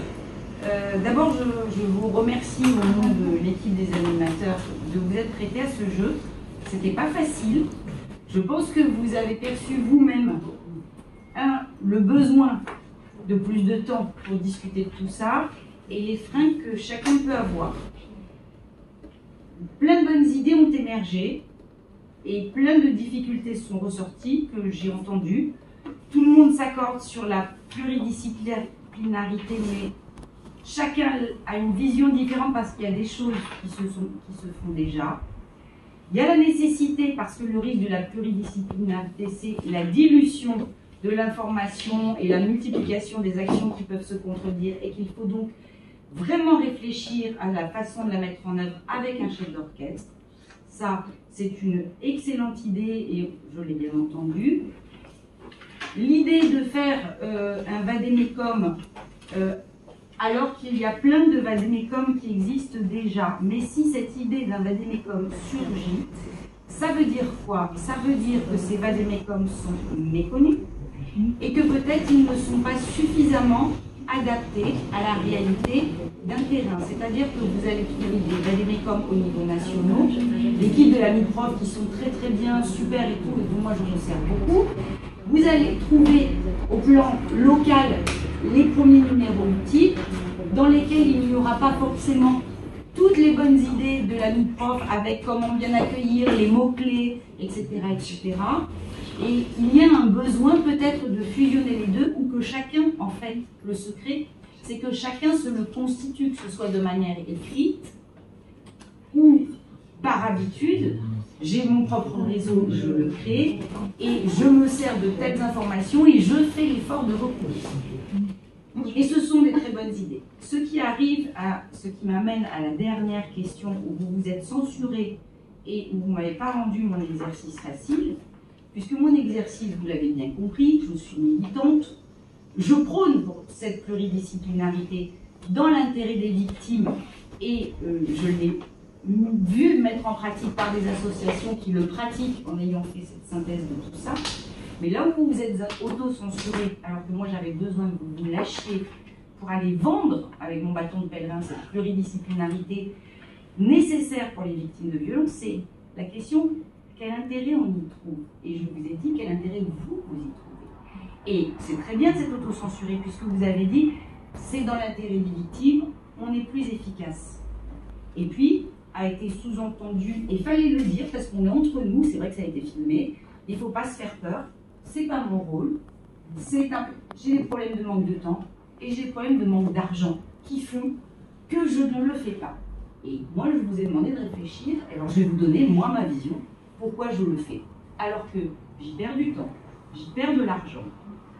D'abord, je vous remercie au nom de l'équipe des animateurs de vous être prêtés à ce jeu. C'était pas facile. Je pense que vous avez perçu vous-même le besoin de plus de temps pour discuter de tout ça et les freins que chacun peut avoir. Plein de bonnes idées ont émergé et plein de difficultés sont ressorties que j'ai entendues. Tout le monde s'accorde sur la pluridisciplinarité, mais chacun a une vision différente parce qu'il y a des choses qui se font déjà. Il y a la nécessité, parce que le risque de la pluridisciplinarité, c'est la dilution de l'information et la multiplication des actions qui peuvent se contredire et qu'il faut donc vraiment réfléchir à la façon de la mettre en œuvre avec un chef d'orchestre. Ça, c'est une excellente idée et je l'ai bien entendu. L'idée de faire un vadémécum alors qu'il y a plein de vadémécums qui existent déjà. Mais si cette idée d'un vadémécum surgit, ça veut dire quoi? Ça veut dire que ces vadémécums sont méconnus et que peut-être ils ne sont pas suffisamment adaptés à la réalité d'un terrain. C'est-à-dire que vous allez trouver des vadémécums au niveau national, l'équipe de la MIPROF qui sont très très bien, super et tout, et dont moi je me sers beaucoup. Vous allez trouver au plan local les premiers numéros utiles dans lesquels il n'y aura pas forcément toutes les bonnes idées de la MIPROF avec comment bien accueillir, les mots-clés, etc., etc. Et il y a un besoin peut-être de fusionner les deux ou que chacun, en fait, le secret, c'est que chacun se le constitue, que ce soit de manière écrite ou par habitude. J'ai mon propre réseau, je le crée et je me sers de telles informations et je fais l'effort de recours. Et ce sont des très bonnes bonnes idées. Ce qui m'amène à la dernière question où vous vous êtes censuré et où vous ne m'avez pas rendu mon exercice facile, puisque mon exercice, vous l'avez bien compris, je suis militante, je prône pour cette pluridisciplinarité dans l'intérêt des victimes et je l'ai vu mettre en pratique par des associations qui le pratiquent en ayant fait cette synthèse de tout ça. Mais là où vous êtes auto-censuré, alors que moi j'avais besoin que vous vous lâchiez pour aller vendre avec mon bâton de pèlerin cette pluridisciplinarité nécessaire pour les victimes de violences, c'est la question quel intérêt on y trouve. Et je vous ai dit quel intérêt vous y trouvez. Et c'est très bien de s'être auto-censuré puisque vous avez dit c'est dans l'intérêt des victimes, on est plus efficace. Et puis a été sous-entendu, et fallait le dire parce qu'on est entre nous, c'est vrai que ça a été filmé, il ne faut pas se faire peur, c'est pas mon rôle, j'ai des problèmes de manque de temps et j'ai des problèmes de manque d'argent qui font que je ne le fais pas. Et moi je vous ai demandé de réfléchir, alors je vais vous donner moi ma vision, pourquoi je le fais. Alors que j'y perds du temps, j'y perds de l'argent,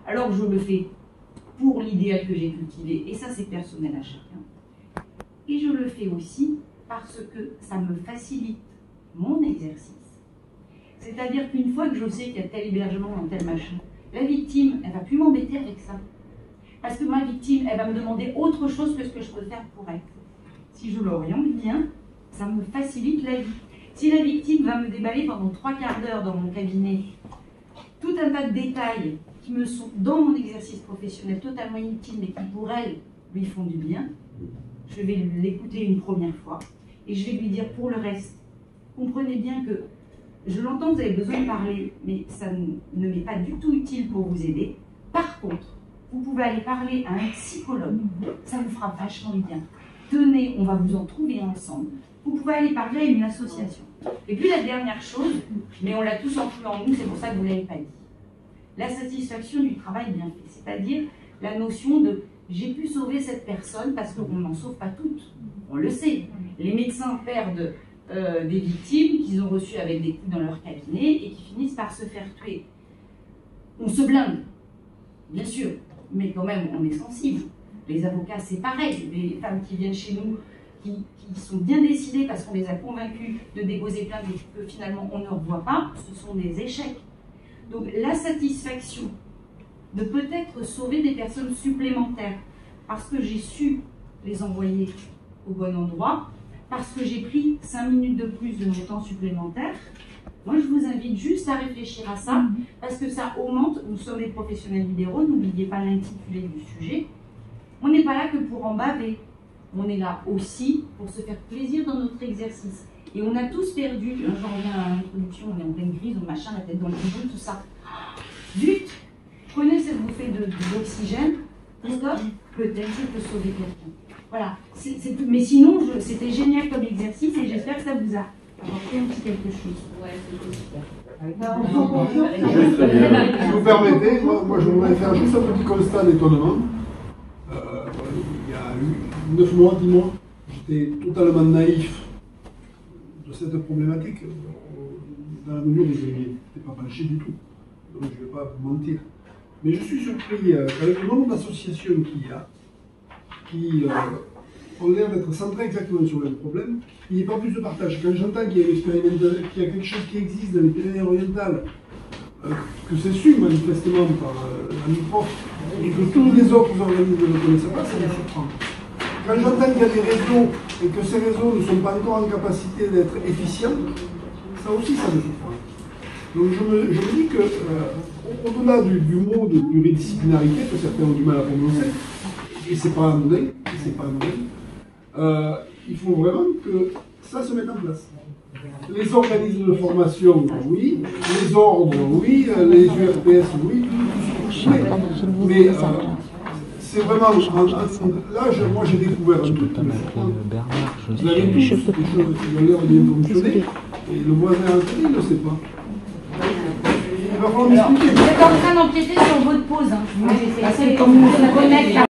alors que je le fais pour l'idéal que j'ai cultivé, et ça c'est personnel à chacun. Et je le fais aussi parce que ça me facilite mon exercice. C'est-à-dire qu'une fois que je sais qu'il y a tel hébergement dans tel machin, la victime, elle ne va plus m'embêter avec ça. Parce que ma victime, elle va me demander autre chose que ce que je peux faire pour elle. Si je l'oriente bien, ça me facilite la vie. Si la victime va me déballer pendant 3/4 d'heure dans mon cabinet, tout un tas de détails qui me sont, dans mon exercice professionnel, totalement inutiles, mais qui pour elle, lui font du bien, je vais l'écouter une première fois. Et je vais lui dire pour le reste, comprenez bien que je l'entends, vous avez besoin de parler, mais ça ne m'est pas du tout utile pour vous aider. Par contre, vous pouvez aller parler à un psychologue, ça vous fera vachement bien. Tenez, on va vous en trouver ensemble. Vous pouvez aller parler à une association. Et puis la dernière chose, mais on l'a tous enfoui en nous, c'est pour ça que vous ne l'avez pas dit. La satisfaction du travail bien fait, c'est-à-dire la notion de j'ai pu sauver cette personne parce qu'on n'en sauve pas toutes, on le sait. Les médecins perdent des victimes qu'ils ont reçues avec des coups dans leur cabinet et qui finissent par se faire tuer. On se blinde, bien sûr, mais quand même on est sensible. Les avocats c'est pareil, les femmes qui viennent chez nous, qui sont bien décidées parce qu'on les a convaincus de déposer plainte et que finalement on ne revoit pas, ce sont des échecs. Donc la satisfaction de peut-être sauver des personnes supplémentaires parce que j'ai su les envoyer au bon endroit, parce que j'ai pris 5 minutes de plus de mon temps supplémentaire, moi je vous invite juste à réfléchir à ça, parce que ça augmente, nous sommes des professionnels libéraux, n'oubliez pas l'intitulé du sujet, on n'est pas là que pour en baver, on est là aussi pour se faire plaisir dans notre exercice. Et on a tous perdu, j'en reviens à l'introduction, on est en pleine crise, on machin, la tête dans le bidon, tout ça. Vite, prenez cette bouffée d'oxygène, peut-être ça peut sauver quelqu'un. Voilà, mais sinon, c'était génial comme exercice et j'espère que ça vous a apporté un petit quelque chose. Ouais, si vous permettez, moi je voudrais faire juste un petit constat d'étonnement. Il y a 9 mois, 10 mois, j'étais totalement naïf de cette problématique, dans la mesure où je n'étais pas penché du tout. Donc je ne vais pas vous mentir. Mais je suis surpris avec le nombre d'associations qu'il y a, qui ont l'air d'être centrées exactement sur le même problème. Il n'y a pas plus de partage. Quand j'entends qu'il y a quelque chose qui existe dans les Pyrénées-Orientales, que c'est su manifestement par la MIPROF, et que tous les autres organismes ne connaissent pas, ça me surprend. Quand j'entends qu'il y a des réseaux et que ces réseaux ne sont pas encore en capacité d'être efficients, ça aussi ça me surprend. Donc je me dis que, au-delà du mot de pluridisciplinarité, que certains ont du mal à prononcer, et c'est pas anodin, il faut vraiment que ça se mette en place. Les organismes de formation, oui, les ordres, oui, les URPS, oui, mais c'est vraiment, là, moi j'ai découvert un truc, vous avez tous des choses qui ont l'air de bien fonctionner, et le voisin à côté, il ne le sait pas. Vous êtes en train d'empiéter sur votre pause. Hein. C'est comme on se connecte.